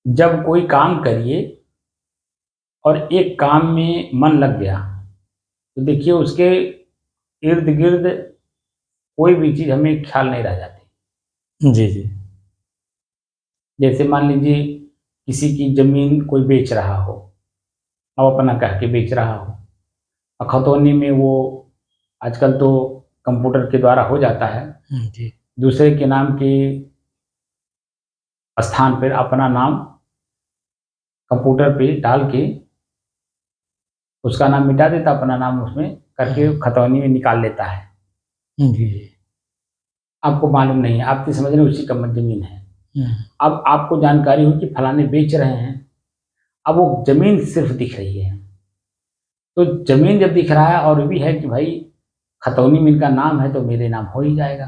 जब कोई काम करिए और एक काम में मन लग गया, तो देखिए उसके इर्द गिर्द कोई भी चीज हमें ख्याल नहीं रह जाती। जी जी। जैसे मान लीजिए किसी की जमीन कोई बेच रहा हो, अब अपना कह के बेच रहा हो, और खतौनी में वो आजकल तो कंप्यूटर के द्वारा हो जाता है, जी दूसरे के नाम के स्थान पर अपना नाम कंप्यूटर पे डाल के उसका नाम मिटा देता, अपना नाम उसमें करके खतौनी में निकाल लेता है। जी जी। आपको मालूम नहीं है, आपकी समझ रहे उसी का जमीन है। हम्म, अब आपको जानकारी हो कि फलाने बेच रहे हैं, अब वो जमीन सिर्फ दिख रही है, तो जमीन जब दिख रहा है और भी है कि भाई खतौनी में इनका नाम है, तो मेरे नाम हो ही जाएगा।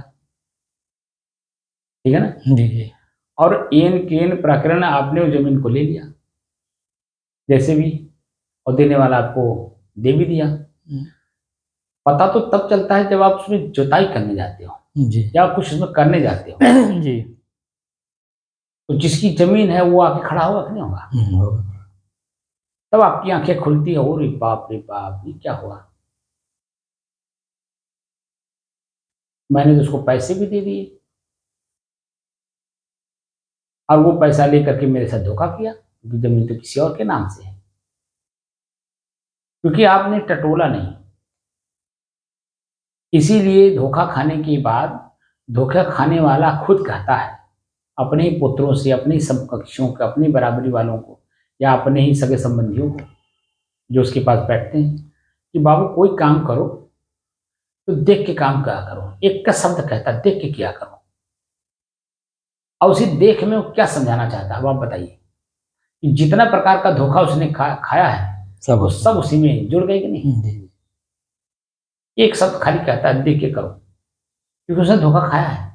ठीक है ना? जी जी। और एन केन प्रकरण आपने उस जमीन को ले लिया जैसे भी, और देने वाला आपको दे भी दिया। पता तो तब चलता है जब आप उसमें जुताई करने जाते हो जी या कुछ उसमें करने जाते हो, जी। तो जिसकी जमीन है वो आके खड़ा होगा कि नहीं होगा? होगा। तब आपकी आंखें खुलती है, ओ रे बाप, ये क्या हुआ? मैंने तो उसको पैसे भी दे दिए और वो पैसा लेकर के मेरे साथ धोखा किया, क्योंकि जमीन तो किसी और के नाम से है, क्योंकि आपने टटोला नहीं। इसीलिए धोखा खाने के बाद धोखा खाने वाला खुद कहता है अपने ही पुत्रों से, अपने ही समकक्षों को, अपनी बराबरी वालों को, या अपने ही सगे संबंधियों को जो उसके पास बैठते हैं, कि बाबू कोई काम करो तो देख के काम क्या करो। एक का शब्द कहता है, देख के क्या करो। और उसी देख में वो क्या समझाना चाहता है, अब आप बताइए कि जितना प्रकार का धोखा उसने खाया है वो सब उसी में जुड़ गए कि नहीं। जी एक शब्द खाली कहता है देख के करो, क्योंकि उसने धोखा खाया है।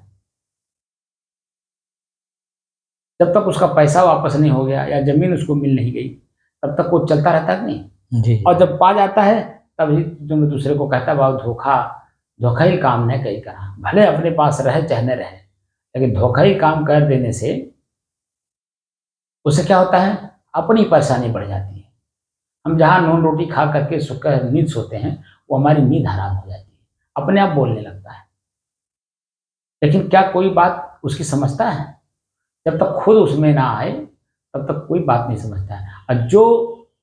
जब तक उसका पैसा वापस नहीं हो गया या जमीन उसको मिल नहीं गई तब तक वो चलता रहता है कि नहीं। जी और जब पा जाता है तभी तुम दूसरे को कहता है बाबू धोखा ही काम नहीं कहीं करा, भले अपने पास रहे चाहे न रहे, लेकिन धोखा ही काम कर देने से उससे क्या होता है, अपनी परेशानी बढ़ जाती है। हम जहाँ नून रोटी खा करके सुकर नींद सोते हैं वो हमारी नींद हराम हो जाती है, अपने आप बोलने लगता है। लेकिन क्या कोई बात उसकी समझता है? जब तक खुद उसमें ना आए तब तक कोई बात नहीं समझता है। और जो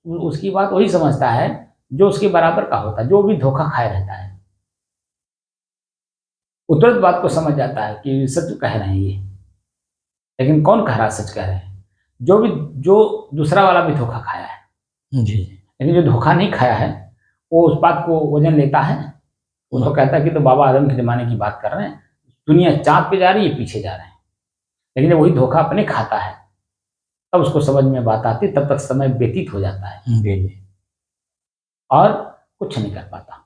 उसकी बात वही समझता है जो उसके बराबर का होता है, जो भी धोखा खाए रहता है वो तुरंत बात को समझ जाता है कि सच कह रहे हैं ये। लेकिन कौन कह रहा है सच कह रहे हैं? जो दूसरा वाला भी धोखा खाया है। जी लेकिन जो धोखा नहीं खाया है वो उस बात को वजन लेता है, वो तो कहता है कि तो बाबा आदम के ज़माने की बात कर रहे हैं, दुनिया चाँद पे जा रही है, पीछे जा रहे हैं। लेकिन जब वही धोखा अपने खाता है तब उसको समझ में बात आती, तब तक समय व्यतीत हो जाता है जी और कुछ नहीं कर पाता।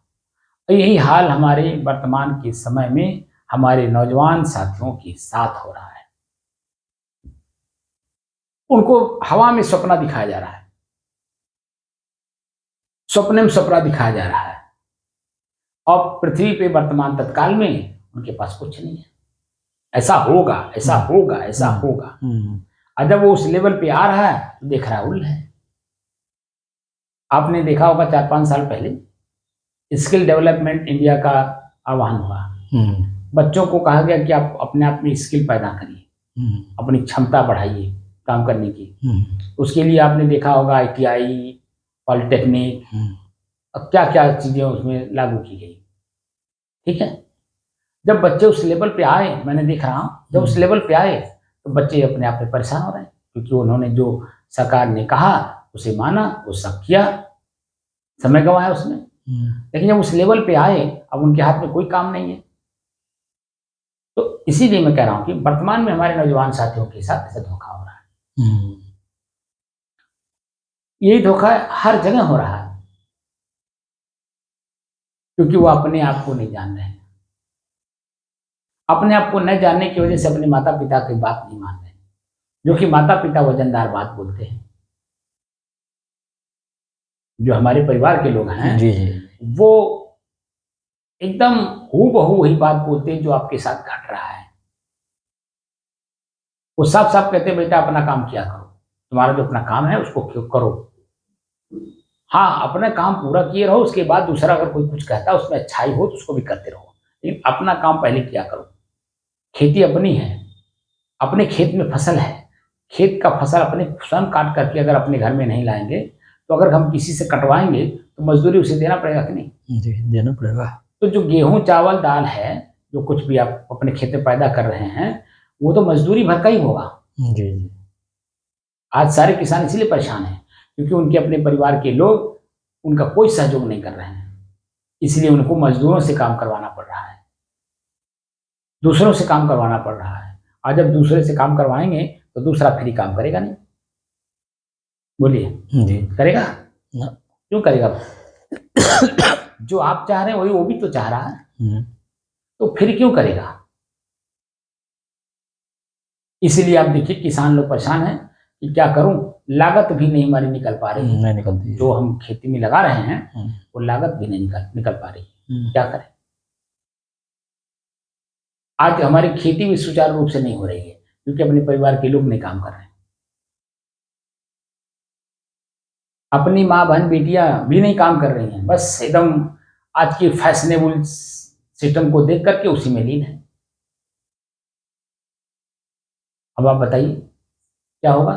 तो यही हाल हमारे वर्तमान के समय में हमारे नौजवान साथियों के साथ हो रहा है। उनको हवा में सपना दिखाया जा रहा है, सपने में सपना दिखाया जा रहा है, और पृथ्वी पे वर्तमान तत्काल में उनके पास कुछ नहीं है। ऐसा होगा, ऐसा होगा, ऐसा होगा। और जब वो उस लेवल पे आ रहा है तो देख रहा उल्ल है। आपने देखा होगा 4-5 साल पहले स्किल डेवलपमेंट इंडिया का आह्वान हुआ। बच्चों को कहा गया कि आप अपने आप में स्किल पैदा करिए, अपनी क्षमता बढ़ाइए काम करने की। उसके लिए आपने देखा होगा ITI, पॉलिटेक्निक, अब क्या क्या चीज़ें उसमें लागू की गई। ठीक है, जब बच्चे उस लेवल पे आए, मैंने देख रहा हूँ जब उस लेवल पे आए तो बच्चे अपने आप में परेशान हो रहे हैं, क्योंकि उन्होंने जो सरकार ने कहा उसे माना, वो सब किया, समय गंवाया उसमें। लेकिन जब उस लेवल पे आए अब उनके हाथ में कोई काम नहीं है। तो इसीलिए मैं कह रहा हूँ कि वर्तमान में हमारे नौजवान साथियों के साथ ऐसा धोखा हो रहा है। यही धोखा हर जगह हो रहा है, क्योंकि वो अपने आप को नहीं जान रहे हैं। अपने आप को न जानने की वजह से अपने माता पिता की बात नहीं मान रहे, जो कि माता पिता वजनदार बात बोलते हैं। जो हमारे परिवार के लोग हैं जी जी वो एकदम हूबहू वही बात बोलते हैं जो आपके साथ घट रहा है। वो साफ साफ कहते हैं बेटा अपना काम किया करो, तुम्हारा जो अपना काम है उसको क्यों करो। हाँ, अपना काम पूरा किए रहो, उसके बाद दूसरा अगर कोई कुछ कहता है उसमें अच्छाई हो तो उसको भी करते रहो, लेकिन अपना काम पहले किया करो। खेती अपनी है, अपने खेत में फसल है, खेत का फसल अपने स्वयं काट करके अगर अपने घर में नहीं लाएंगे तो अगर हम किसी से कटवाएंगे तो मजदूरी उसे देना पड़ेगा कि नहीं। जी देना पड़ेगा। तो जो गेहूं चावल दाल है, जो कुछ भी आप अपने खेत में पैदा कर रहे हैं वो तो मजदूरी भर का ही होगा। जी जी आज सारे किसान इसीलिए परेशान हैं क्योंकि उनके अपने परिवार के लोग उनका कोई सहयोग नहीं कर रहे हैं, इसलिए उनको मजदूरों से काम करवाना पड़ रहा है, दूसरों से काम करवाना पड़ रहा है। और जब दूसरे से काम करवाएंगे तो दूसरा फ्री काम करेगा नहीं। बोलिए जी करेगा ना। क्यों करेगा? जो आप चाह रहे हैं वही वो भी तो चाह रहा है, तो फिर क्यों करेगा? इसीलिए आप देखिए किसान लोग परेशान हैं कि क्या करूं, लागत भी नहीं हमारी निकल पा रही है। नहीं निकलती जो हम खेती में लगा रहे हैं वो लागत भी नहीं निकल पा रही है। क्या करें? आज हमारी खेती भी सुचारू रूप से नहीं हो रही है क्योंकि अपने परिवार के लोग नहीं काम कर रहे हैं। अपनी माँ बहन बेटियां भी नहीं काम कर रही हैं, बस एकदम आज की फैशनेबल सिस्टम को देख करके उसी में लीन है। अब आप बताइए क्या होगा?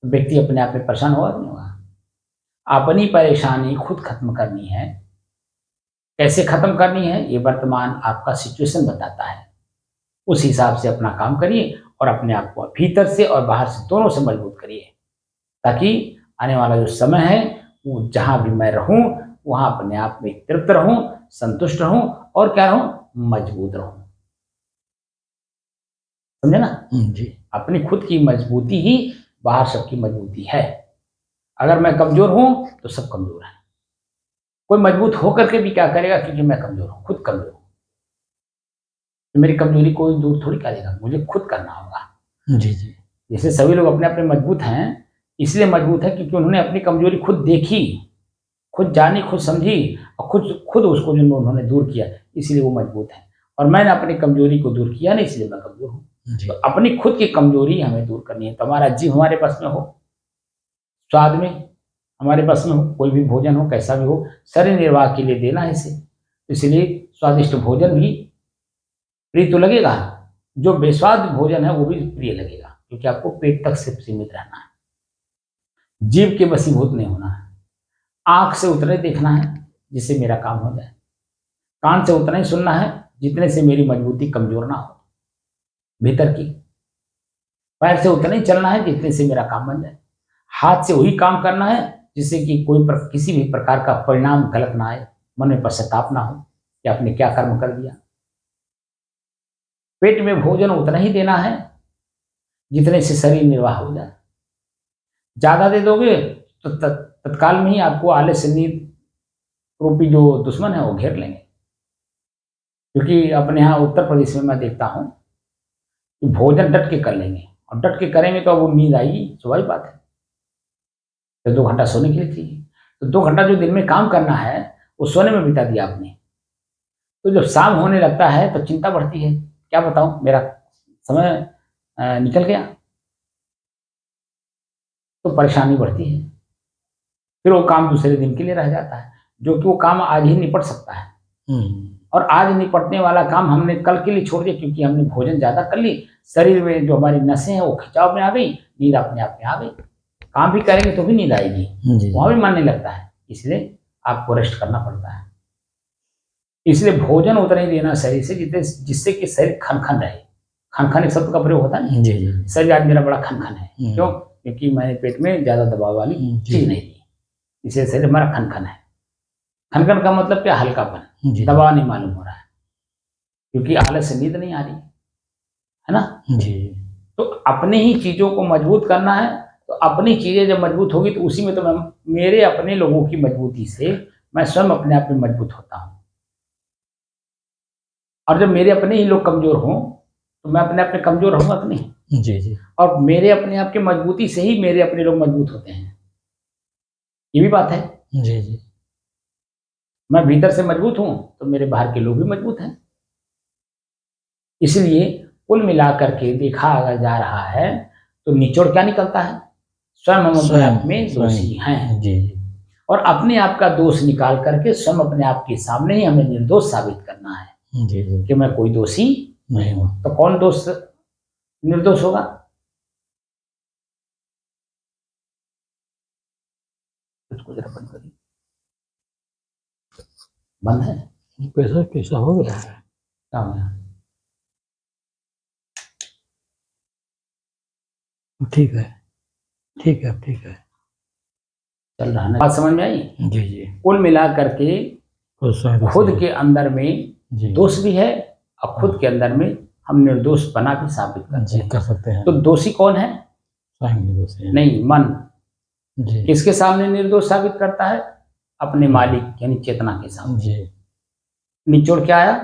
व्यक्ति अपने आप में परेशान होगा नहीं होगा? अपनी परेशानी खुद खत्म करनी है। कैसे खत्म करनी है ये वर्तमान आपका सिचुएशन बताता है। उस हिसाब से अपना काम करिए और अपने आप को भीतर से और बाहर से दोनों से मजबूत करिए, ताकि आने वाला जो समय है वो जहां भी मैं रहूं वहां अपने आप में तृप्त रहूं, संतुष्ट रहूं और क्या रहूं, मजबूत रहूं। समझे ना। जी अपनी खुद की मजबूती ही बाहर सबकी मजबूती है। अगर मैं कमजोर हूं तो सब कमजोर है। कोई मजबूत होकर के भी क्या करेगा, क्योंकि मैं कमजोर हूं, खुद कमजोर हूं, तो मेरी कमजोरी कोई दूर थोड़ी करेगा, मुझे खुद करना होगा। जी जी जैसे सभी लोग अपने अपने मजबूत हैं, इसलिए मजबूत है क्योंकि उन्होंने अपनी कमजोरी खुद देखी, खुद जानी, खुद समझी, और खुद खुद उसको जो उन्होंने दूर किया, इसलिए वो मजबूत है। और मैंने अपनी कमजोरी को दूर किया नहीं, इसलिए मैं कमजोर हूँ। जी तो अपनी खुद की कमजोरी हमें दूर करनी है। तो हमारा जीव हमारे बस में हो, स्वाद में हमारे बस में हो, कोई भी भोजन हो कैसा भी हो, शरीर निर्वाह के लिए देना है इसे। इसलिए स्वादिष्ट भोजन भी प्रिय तो लगेगा, जो बेस्वाद भोजन है वो भी प्रिय लगेगा, क्योंकि आपको पेट तक से सीमित रहना है, जीव के वशीभूत नहीं होना है। आंख से उतना ही देखना है जिससे मेरा काम हो जाए, कान से उतना ही सुनना है जितने से मेरी मजबूती कमजोर ना हो भीतर की, पैर से उतना ही चलना है जितने से मेरा काम बन जाए, हाथ से वही काम करना है जिससे कि किसी भी प्रकार का परिणाम गलत ना आए, मन में पश्चाताप ना हो कि आपने क्या कर्म कर दिया। पेट में भोजन उतना ही देना है जितने से शरीर निर्वाह हो जाए। ज्यादा दे दोगे तो तत्काल में ही आपको आलस्य नींद रूपी जो दुश्मन है वो घेर लेंगे। क्योंकि अपने यहाँ उत्तर प्रदेश में मैं देखता हूँ कि भोजन डट के कर लेंगे, और डट के करेंगे तो अब वो नींद आएगी, स्वाभाविक बात है, तो 2 घंटा सोने के लिए चाहिए। तो 2 घंटा जो दिन में काम करना है वो सोने में बिता दिया आपने, तो जब शाम होने लगता है तो चिंता बढ़ती है, क्या बताऊं मेरा समय निकल गया, तो परेशानी बढ़ती है। फिर वो काम दूसरे दिन के लिए रह जाता है, जो कि वो काम आज ही निपट सकता है, और आज निपटने वाला काम हमने कल के लिए छोड़ दिया, क्योंकि हमने भोजन ज्यादा कर ली, शरीर में जो हमारी नसें हैं वो खिंचाव में आ गई, नींद अपने आप में आ गई। काम भी करेंगे तो भी नींद आएगी, जी वहां भी मन नहीं लगता है, इसलिए आपको रेस्ट करना पड़ता है। इसलिए भोजन उतना ही देना शरीर से जिससे कि शरीर खनखन रहे। खनखन एक शब्द का प्रयोग होता है, जी जी शरीर आज मेरा बड़ा खनखन है, क्यों? क्योंकि मैंने पेट में ज्यादा दबाव वाली चीज नहीं दी, इसलिए शरीर हमारा खनखन है। खनखन का मतलब क्या? हल्कापन, जी दबाव नहीं मालूम हो रहा है, क्योंकि आलस से नींद नहीं आ रही है ना। जी तो अपने ही चीजों को मजबूत करना है, तो अपनी चीजें जब मजबूत होगी तो उसी में तो मैं, मेरे अपने लोगों की मजबूती से मैं स्वयं अपने आप में मजबूत होता हूँ। और जब मेरे अपने ही लोग कमजोर हों तो मैं अपने आप में कमजोर रहूंगा कि नहीं? जी जी और मेरे अपने आप की मजबूती से ही मेरे अपने लोग मजबूत होते हैं, ये भी बात है। जी जी मैं भीतर से मजबूत हूं तो मेरे बाहर के लोग भी मजबूत हैं। इसलिए कुल मिलाकर के देखा अगर जा रहा है तो निचोड़ क्या निकलता है? स्वयं हम अपने आप में दोषी हैं, जी और अपने आप का दोष निकाल करके स्वयं अपने आप के सामने ही हमें निर्दोष साबित करना है जी जी कि मैं कोई दोषी नहीं हूं। तो कौन दोष निर्दोष होगा? उसको जरा बंद करिए, बंद है, कैसा कैसा हो गया है? क्या हो गया? ठीक है ठीक है ठीक है। चल रहा है ना, बात समझ में आई? जी जी कुल मिला करके खुद के अंदर में जी दोष भी है, और खुद के अंदर में हम निर्दोष बना भी साबित करते जी हैं। कर सकते हैं। तो दोषी कौन है? स्वयं निर्दोष है। नहीं, मन। जी किसके सामने निर्दोष साबित करता है? अपने मालिक यानी चेतना के सामने। जी निचोड़ क्या आया?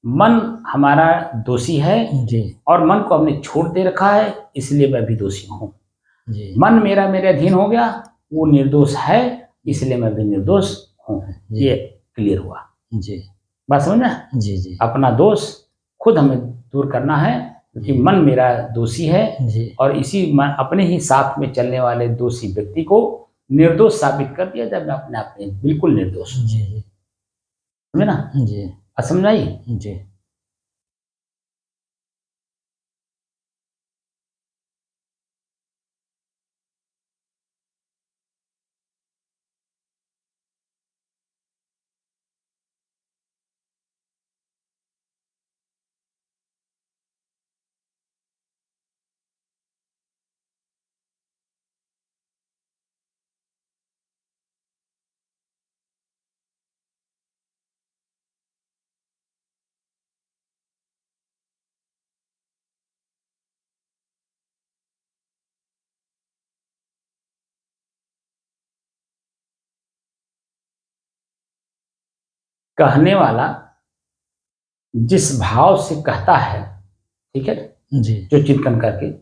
मन हमारा दोषी है, जी और मन को हमने छोड़ दे रखा है, इसलिए मैं भी दोषी हूं। जी मन मेरा मेरे अधीन हो गया, वो निर्दोष है, इसलिए मैं भी निर्दोष हूं। जी। ये क्लियर हुआ, जी बात समझ में? जी जी अपना दोष खुद हमें दूर करना है, क्योंकि मन मेरा दोषी है, जी और इसी मन अपने ही साथ में चलने वाले दोषी व्यक्ति को निर्दोष साबित कर दिया जब मैं अपने आप में बिल्कुल निर्दोष हूं। जी जी समझे ना? जी समझाइए। जी। कहने वाला जिस भाव से कहता है, ठीक है, जी जो चिंतन करके,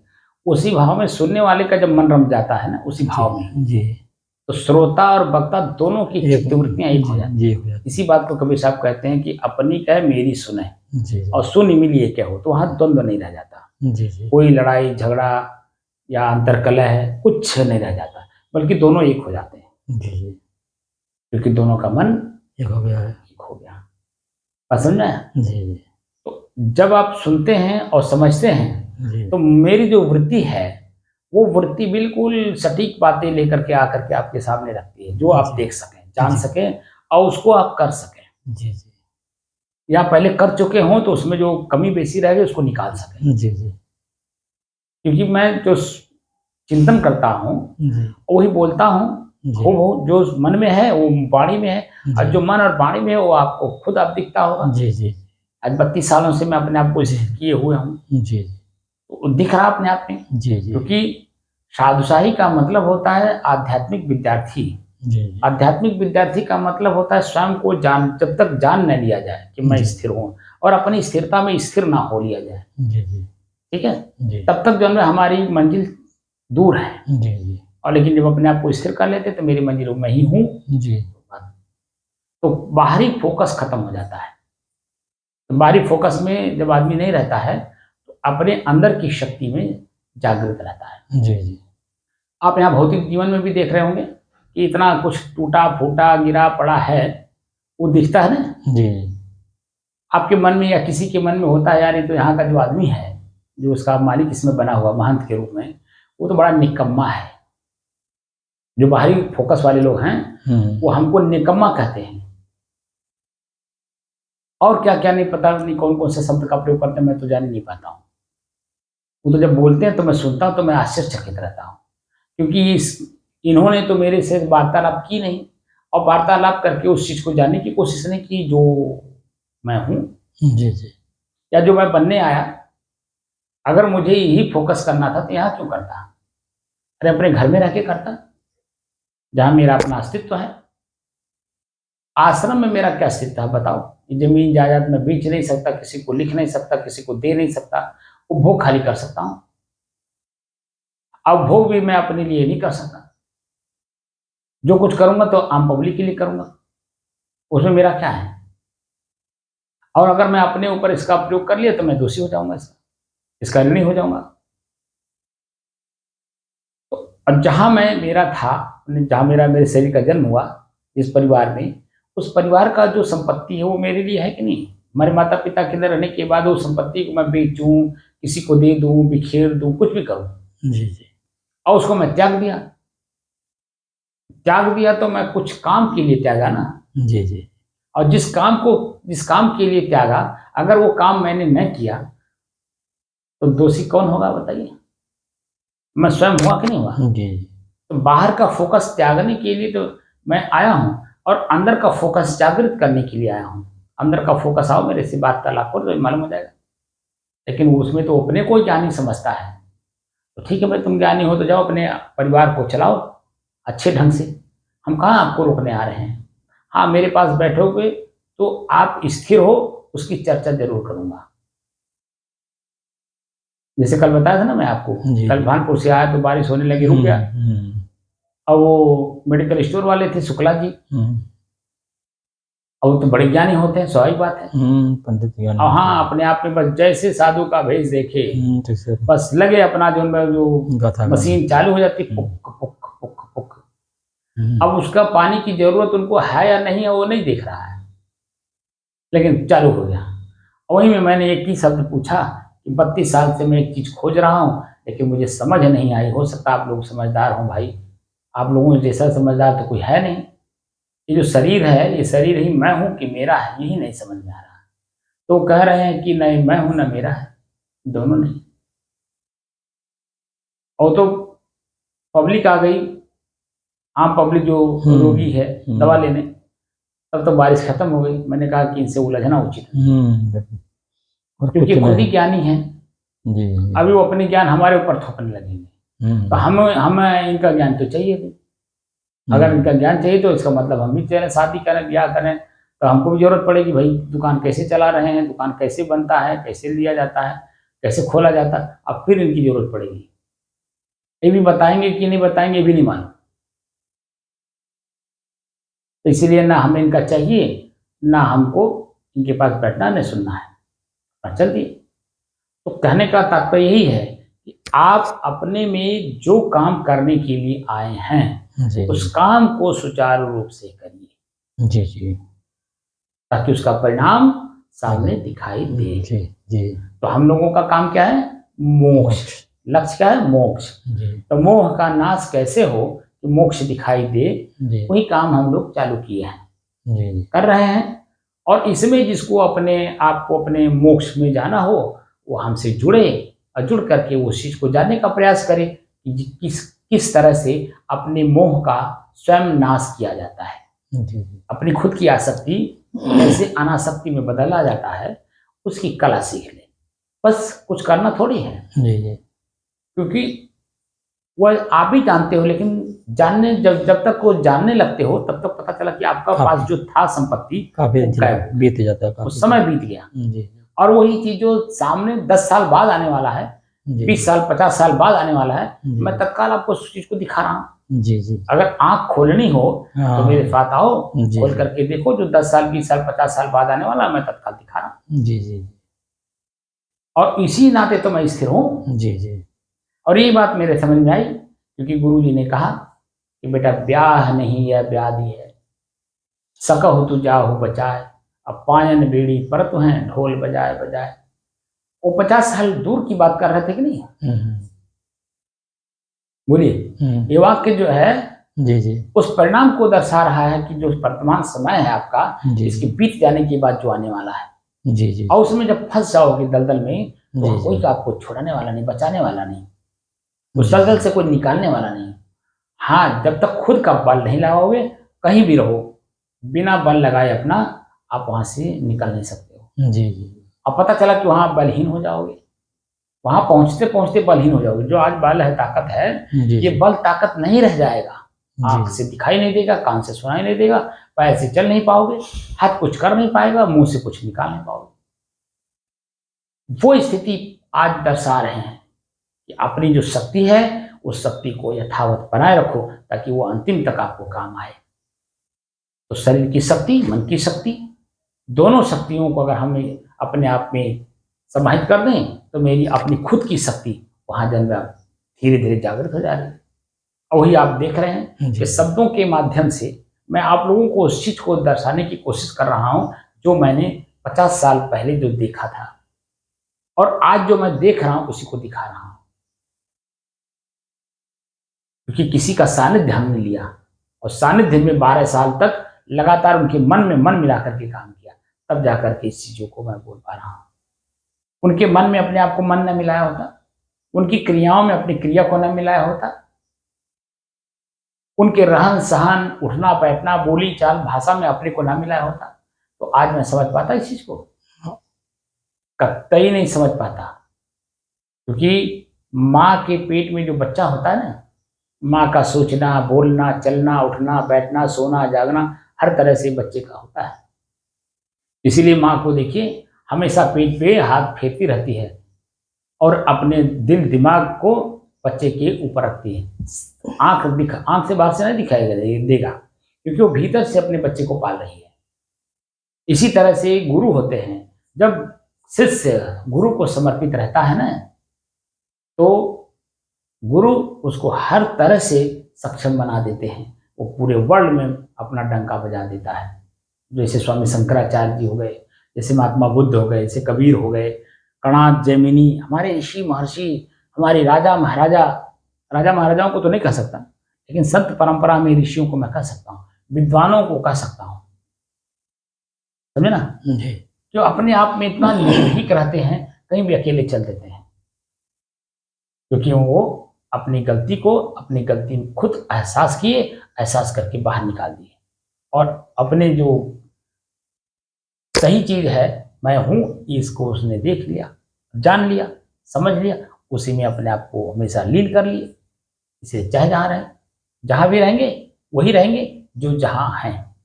उसी भाव में सुनने वाले का जब मन रम जाता है ना, उसी भाव में, जी तो श्रोता और वक्ता दोनों की एक चित्तवृत्तियां एक हो जाती जी हो हैं। जाती इसी बात को कबीर साहब कहते हैं कि अपनी कहे मेरी सुने जी और सुन मिलिए क्या हो, तो वहां द्वंद्व नहीं रह जाता, जी जी कोई लड़ाई झगड़ा या अंतरकलह है कुछ नहीं रह जाता, बल्कि दोनों एक हो जाते हैं, जी जी क्योंकि दोनों का मन एक हो गया है। एक हो गया। बात समझ में आया? जी जी तो जब आप सुनते हैं और समझते हैं, जी तो मेरी जो वृत्ति है वो वृत्ति बिल्कुल सटीक बातें लेकर के आकर के आपके सामने रखती है, जो आप जी। देख सकें, जान जी। सकें और उसको आप कर सकें, जी जी या पहले कर चुके हों तो उसमें जो कमी बेसी रह गई उसको निकाल सकें। जी जी क्योंकि मैं जो चिंतन करता हूँ जी वही बोलता हूँ, जी हो जो मन में है वो वाणी में है, और जी जो मन और वाणी में है वो आपको खुद आप दिखता होगा। जी जी आज 32 सालों से मैं अपने आप को स्थिर किए हुए हूँ, जी तो दिख रहा अपने आप में। जी जी क्योंकि साधुशाही का मतलब होता है आध्यात्मिक विद्यार्थी। जी आध्यात्मिक विद्यार्थी का मतलब होता है स्वयं को जान, जब तक जान न लिया जाए कि मैं जी। स्थिर हूँ और अपनी स्थिरता में स्थिर ना हो लिया जाए, जी जी ठीक है, जी तब तक जो है हमारी मंजिल दूर है। जी जी और लेकिन जब अपने आप को स्थिर कर लेते तो मेरी मंजिल मैं ही हूँ, जी तो बाहरी फोकस खत्म हो जाता है। तो बाहरी फोकस में जब आदमी नहीं रहता है तो अपने अंदर की शक्ति में जागृत रहता है। जी जी आप यहाँ भौतिक जीवन में भी देख रहे होंगे कि इतना कुछ टूटा फूटा गिरा पड़ा है, वो दिखता है ना। जी आपके मन में या किसी के मन में होता है यार ये तो यहाँ का जो आदमी है, जो उसका मालिक इसमें बना हुआ महंत के रूप में, वो तो बड़ा निकम्मा है। जो बाहरी फोकस वाले लोग हैं वो हमको निकम्मा कहते हैं, और क्या क्या नहीं पता, नहीं कौन कौन से शब्द का प्रयोग करते हैं मैं तो जान ही नहीं पाता हूँ। वो तो जब बोलते हैं तो मैं सुनता हूँ तो मैं आश्चर्यचकित रहता हूँ, क्योंकि इन्होंने तो मेरे से वार्तालाप की नहीं, और वार्तालाप करके उस चीज को जानने की कोशिश नहीं की जो मैं हूँ जी जी या जो मैं बनने आया। अगर मुझे यही फोकस करना था तो यहाँ क्यों करता, अरे अपने घर में रह के करता जहां मेरा अपना अस्तित्व है। आश्रम में मेरा क्या अस्तित्व है बताओ? ये जमीन जायदाद में बेच नहीं सकता, किसी को लिख नहीं सकता, किसी को दे नहीं सकता, उपभोग खाली कर सकता हूँ। अब भोग भी मैं अपने लिए नहीं कर सकता, जो कुछ करूंगा तो आम पब्लिक के लिए करूंगा, उसमें मेरा क्या है? और अगर मैं अपने ऊपर इसका प्रयोग कर लिया तो मैं दोषी हो जाऊंगा, इसका ऋणी हो जाऊंगा। तो अब जहां मैं मेरा था, जहां मेरे शरीर का जन्म हुआ, जिस परिवार में, उस परिवार का जो संपत्ति है वो मेरे लिए है कि नहीं? हमारे माता पिता के अंदर रहने के बाद वो संपत्ति को मैं बेचूं, किसी को दे दूं, बिखेर दूं, कुछ भी करूं, जी जी और उसको मैं त्याग दिया, त्याग दिया तो मैं कुछ काम के लिए त्यागा ना। जी जी और जिस काम के लिए त्यागा, अगर वो काम मैंने न किया तो दोषी कौन होगा बताइए? मैं स्वयं हुआ कि नहीं हुआ? जी तो बाहर का फोकस त्यागने के लिए तो मैं आया हूं, और अंदर का फोकस जागृत करने के लिए आया हूं। अंदर का फोकस आओ मेरे से वार्तालाप करो तो मालूम हो जाएगा। लेकिन उसमें तो अपने को ज्ञानी समझता है, तो ठीक है भाई तुम ज्ञानी हो तो जाओ अपने परिवार को चलाओ अच्छे ढंग से, हम कहाँ आपको रोकने आ रहे हैं। हाँ मेरे पास बैठोगे तो आप स्थिर हो उसकी चर्चा जरूर करूंगा। जैसे कल बताया था ना मैं आपको, जी। कल भानपुर से आया तो बारिश होने लगी, रुक गया। और वो मेडिकल स्टोर वाले थे शुक्ला जी, और वो तो बड़े ज्ञानी होते हैं, स्वाभाविक बात है। पंडित ज्ञानी और हाँ अपने आप में बस जैसे साधु का भेष देखे, जैसे बस लगे अपना जो गाथा मशीन चालू हो जाती, पुक पुक पुक पुक। अब उसका पानी की जरूरत उनको है या नहीं है वो नहीं देख रहा है, लेकिन चालू हो गया। वहीं में मैंने एक ही शब्द पूछा कि 32 साल से मैं एक चीज खोज रहा हूँ लेकिन मुझे समझ नहीं आई। हो सकता आप लोग समझदार हो भाई, आप लोगों जैसा समझदार तो कोई है नहीं। ये जो शरीर है ये शरीर ही मैं हूँ कि मेरा है, यही नहीं समझ में आ रहा। तो कह रहे हैं कि नहीं मैं हूं ना मेरा है, दोनों नहीं। और तो पब्लिक आ गई, आम पब्लिक जो रोगी है दवा लेने, तब तो बारिश खत्म हो गई। मैंने कहा कि इनसे उलझना उचित है, क्योंकि खुद ही ज्ञानी है। अभी वो अपने ज्ञान हमारे ऊपर थोपने लगेंगे, तो हमें इनका ज्ञान तो चाहिए भी। अगर इनका ज्ञान चाहिए तो इसका मतलब हम भी चले शादी करें, ब्याह करें, तो हमको भी जरूरत पड़ेगी भाई, दुकान कैसे चला रहे हैं, दुकान कैसे बनता है, कैसे लिया जाता है, कैसे खोला जाता है, अब फिर इनकी जरूरत पड़ेगी। ये भी बताएंगे कि नहीं बताएंगे, ये भी नहीं मालूम। तो इसीलिए ना हमें इनका चाहिए, ना हमको इनके पास बैठना, न सुनना है। चल दिए। तो कहने का तात्पर्य यही है कि आप अपने में जो काम करने के लिए आए हैं जी उस काम को सुचारू रूप से करिए, जी जी ताकि उसका परिणाम सामने दिखाई दे। जी जी तो हम लोगों का काम क्या है? मोक्ष। लक्ष्य क्या है? मोक्ष। जी तो मोह का नाश कैसे हो कि मोक्ष दिखाई दे, जी वही काम हम लोग चालू किए हैं, जी कर रहे हैं। और इसमें जिसको अपने आपको अपने मोक्ष में जाना हो, वो हमसे जुड़े और जुड़ करके उस चीज को जानने का प्रयास करे कि किस तरह से अपने मोह का स्वयं नाश किया जाता है, जी अपनी खुद की आसक्ति कैसे अनासक्ति में बदला जाता है, उसकी कला सीख ले। बस कुछ करना थोड़ी है, जी जी क्योंकि वह आप भी जानते हो, लेकिन जानने जब तक वो जानने लगते हो तब तक पता चला कि आपका पास जो था संपत्ति काफी वो गायब, बीत जाता है, उस काफी समय बीत गया। जी और वही चीज जो सामने 10 साल बाद आने वाला है, जी 20 साल 50 साल बाद आने वाला है, जी। मैं तत्काल आपको उस चीज को दिखा रहा हूँ। जी जी अगर आंख खोलनी हो हाँ, तो मेरे साथ आओ, जी, खोल जी। करके देखो जो 10 साल 20 साल 50 साल बाद आने वाला है, मैं तत्काल दिखा रहा हूँ। जी जी और इसी नाते तो मैं स्थिर हूँ। जी जी और ये बात मेरे समझ में आई, क्योंकि गुरु जी ने कहा कि बेटा ब्याह नहीं है ब्यादी है, सकहु तु जाहु बचाए, अब पायन बीड़ी परत हैं ढोल बजाए बजाए। वो 50 साल दूर की बात कर रहे थे कि नहीं? बोलिए। ये वाक्य जो है जी जी उस परिणाम को दर्शा रहा है कि जो वर्तमान समय है आपका, जी इसके बीत जाने के बाद जो आने वाला है, जी जी और उसमें जब फंस जाओगे दलदल में, तो जी, कोई जी। आपको छुड़ाने वाला नहीं, बचाने वाला नहीं, उस दलदल से कोई निकालने वाला नहीं। हाँ, जब तक खुद का बल नहीं लगाओगे, कहीं भी रहो, बिना बल लगाए अपना आप वहां से निकल नहीं सकते हो। जी जी अब पता चला कि वहां बलहीन हो जाओगे, वहां पहुंचते पहुंचते बलहीन हो जाओगे। जो आज बल है, ताकत है, जी ये बल ताकत नहीं रह जाएगा। आंख जी से दिखाई नहीं देगा, कान से सुनाई नहीं देगा, पैर से चल नहीं पाओगे, हाथ कुछ कर नहीं पाएगा, मुंह से कुछ निकाल नहीं पाओगे। वो स्थिति आज दर्शा रहे हैं कि अपनी जो शक्ति है उस शक्ति को यथावत बनाए रखो, ताकि वो अंतिम तक आपको काम आए। तो शरीर की शक्ति, मन की शक्ति, दोनों शक्तियों को अगर हम अपने आप में समाहित कर दें, तो मेरी अपनी खुद की शक्ति वहां जन्म धीरे धीरे जागृत हो जा रही है। और वही आप देख रहे हैं कि शब्दों के माध्यम से मैं आप लोगों को उस चीज को दर्शाने की कोशिश कर रहा हूं जो मैंने 50 साल पहले जो देखा था, और आज जो मैं देख रहा हूं उसी को दिखा रहा हूं। क्योंकि किसी का सानिध्य हमने लिया, और सानिध्य में 12 साल तक लगातार उनके मन में मन मिला करके काम किया, तब जाकर के इस चीजों को मैं बोल पा रहा हूं। उनके मन में अपने आप को मन न मिलाया होता, उनकी क्रियाओं में अपनी क्रिया को न मिलाया होता, उनके रहन सहन, उठना बैठना, बोली चाल, भाषा में अपने को न मिलाया होता, तो आज मैं समझ पाता इस चीज को? कतई नहीं समझ पाता। क्योंकि माँ के पेट में जो बच्चा होता है ना, माँ का सोचना, बोलना, चलना, उठना, बैठना, सोना, जागना हर तरह से बच्चे का होता है। इसीलिए माँ को देखिए, हमेशा पेट पे हाथ फेरती रहती है और अपने दिल दिमाग को बच्चे के ऊपर रखती है। आंख से बाहर से नहीं दिखाएगा देगा, क्योंकि वो भीतर से अपने बच्चे को पाल रही है। इसी तरह से गुरु होते हैं, जब शिष्य गुरु को समर्पित रहता है ना, तो गुरु उसको हर तरह से सक्षम बना देते हैं। वो पूरे वर्ल्ड में अपना डंका बजा देता है। जैसे स्वामी शंकराचार्य जी हो गए, जैसे महात्मा बुद्ध हो गए, जैसे कबीर हो गए, कणाद, जैमिनी, हमारे ऋषि महर्षि, हमारे राजा महाराजाओं को तो नहीं कह सकता, लेकिन संत परंपरा में ऋषियों को मैं कह सकता हूँ, विद्वानों को कह सकता हूँ। समझे ना? जो अपने आप में इतना निर्भीक रहते हैं, कहीं भी अकेले चल देते हैं, क्योंकि वो अपनी गलती खुद एहसास किए, एहसास करके बाहर निकाल दिए, और अपने जो सही चीज है मैं हूं, इसको उसने देख लिया, जान लिया, समझ लिया, उसी में अपने आप को हमेशा लीन कर लिए। इसे चाहे जहां रहे, जहां भी रहेंगे वही रहेंगे जो जहां हैं।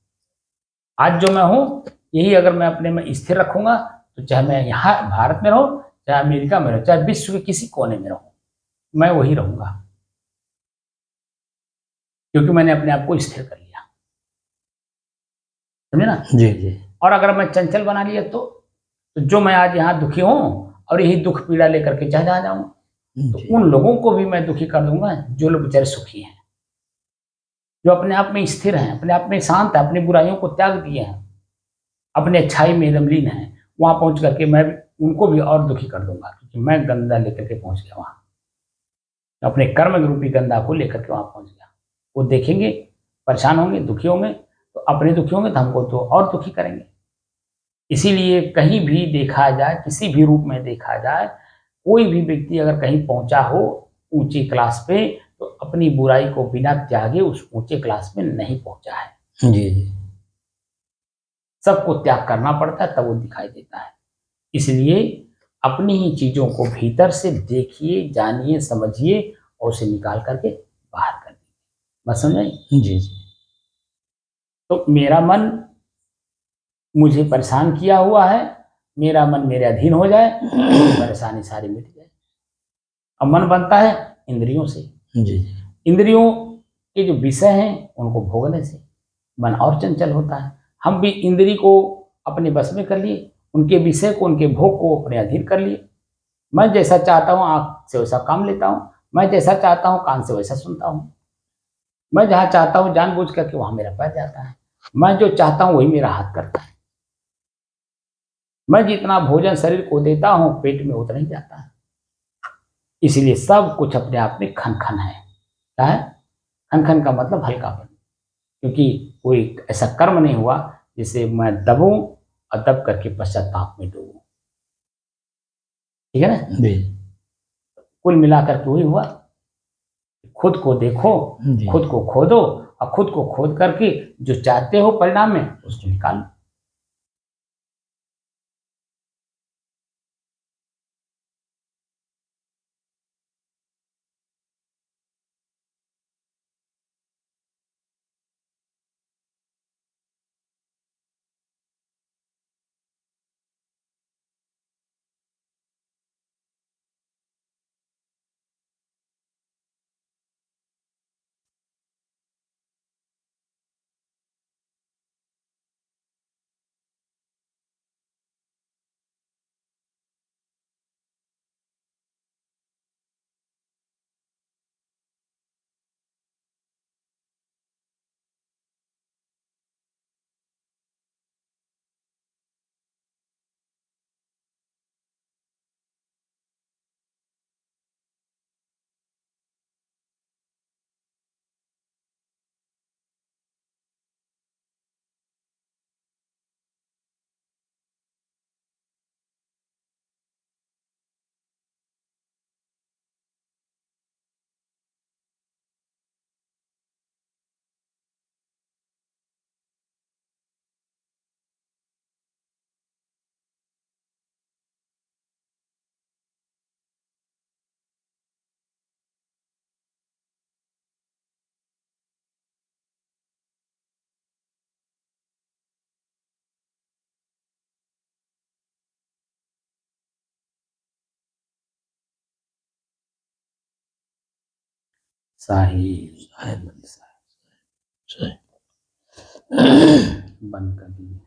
आज जो मैं हूँ यही अगर मैं अपने में स्थिर रखूंगा तो चाहे मैं यहाँ भारत में रहूं, चाहे अमेरिका में रहूं, चाहे विश्व के किसी कोने में रहूं, मैं वही रहूंगा, क्योंकि मैंने अपने आप को स्थिर कर लिया। समझे ना? जी जी। और अगर मैं चंचल बना लिया तो जो मैं आज यहाँ दुखी हूं और यही दुख पीड़ा लेकर के चाहे जहाँ जाऊं, तो जी उन लोगों को भी मैं दुखी कर दूंगा जो लोग बेचारे सुखी हैं, जो अपने आप में स्थिर हैं, अपने आप में शांत है, अपनी बुराइयों को त्याग दिए हैं, अपने अच्छाई में रमलीन है। वहां पहुंच करके मैं उनको भी और दुखी कर दूंगा, क्योंकि मैं गंदा लेकर के पहुंच गया वहां, अपने कर्म रूपी गंदा को लेकर के वहां पहुंच गया। वो देखेंगे, परेशान होंगे, दुखी होंगे, तो अपने दुखी होंगे तो हमको तो और दुखी करेंगे। इसीलिए कहीं भी देखा जाए, किसी भी रूप में देखा जाए, कोई भी व्यक्ति अगर कहीं पहुंचा हो ऊंची क्लास पे, तो अपनी बुराई को बिना त्यागे उस ऊंचे क्लास में नहीं पहुंचा है। जी जी। सबको त्याग करना पड़ता है तब वो दिखाई देता है। इसलिए अपनी ही चीजों को भीतर से देखिए, जानिए, समझिए और उसे निकाल करके बाहर कर दीजिए। बस समझ आई? जी जी। तो मेरा मन मुझे परेशान किया हुआ है, मेरा मन मेरे अधीन हो जाए, परेशानी सारी मिट जाए। अब मन बनता है इंद्रियों से। जी जी। इंद्रियों के जो विषय हैं उनको भोगने से मन और चंचल होता है। हम भी इंद्री को अपने बस में कर लिए, उनके विषय को, उनके भोग को अपने अधीन कर लिए। मैं जैसा चाहता हूँ आँख से वैसा काम लेता हूँ, मैं जैसा चाहता हूँ कान से वैसा सुनता हूँ, मैं जहाँ चाहता हूँ जानबूझ करके वहां मेरा पैर जाता है, मैं जो चाहता हूँ वही मेरा हाथ करता है, मैं जितना भोजन शरीर को देता हूँ पेट में उतना ही जाता है। इसलिए सब कुछ अपने आप में खन खन है। क्या है? खन खन का मतलब हल्कापन, क्योंकि कोई ऐसा कर्म नहीं हुआ जिसे मैं दबूं और दब करके पश्चाताप में डूबूं। ठीक है ना? जी कुल मिलाकर के वही हुआ। खुद को देखो, जी। खुद को खोदो और खुद को खोद करके जो चाहते हो परिणाम में उसको निकालो। साहिल शायद। बंद कर दिए।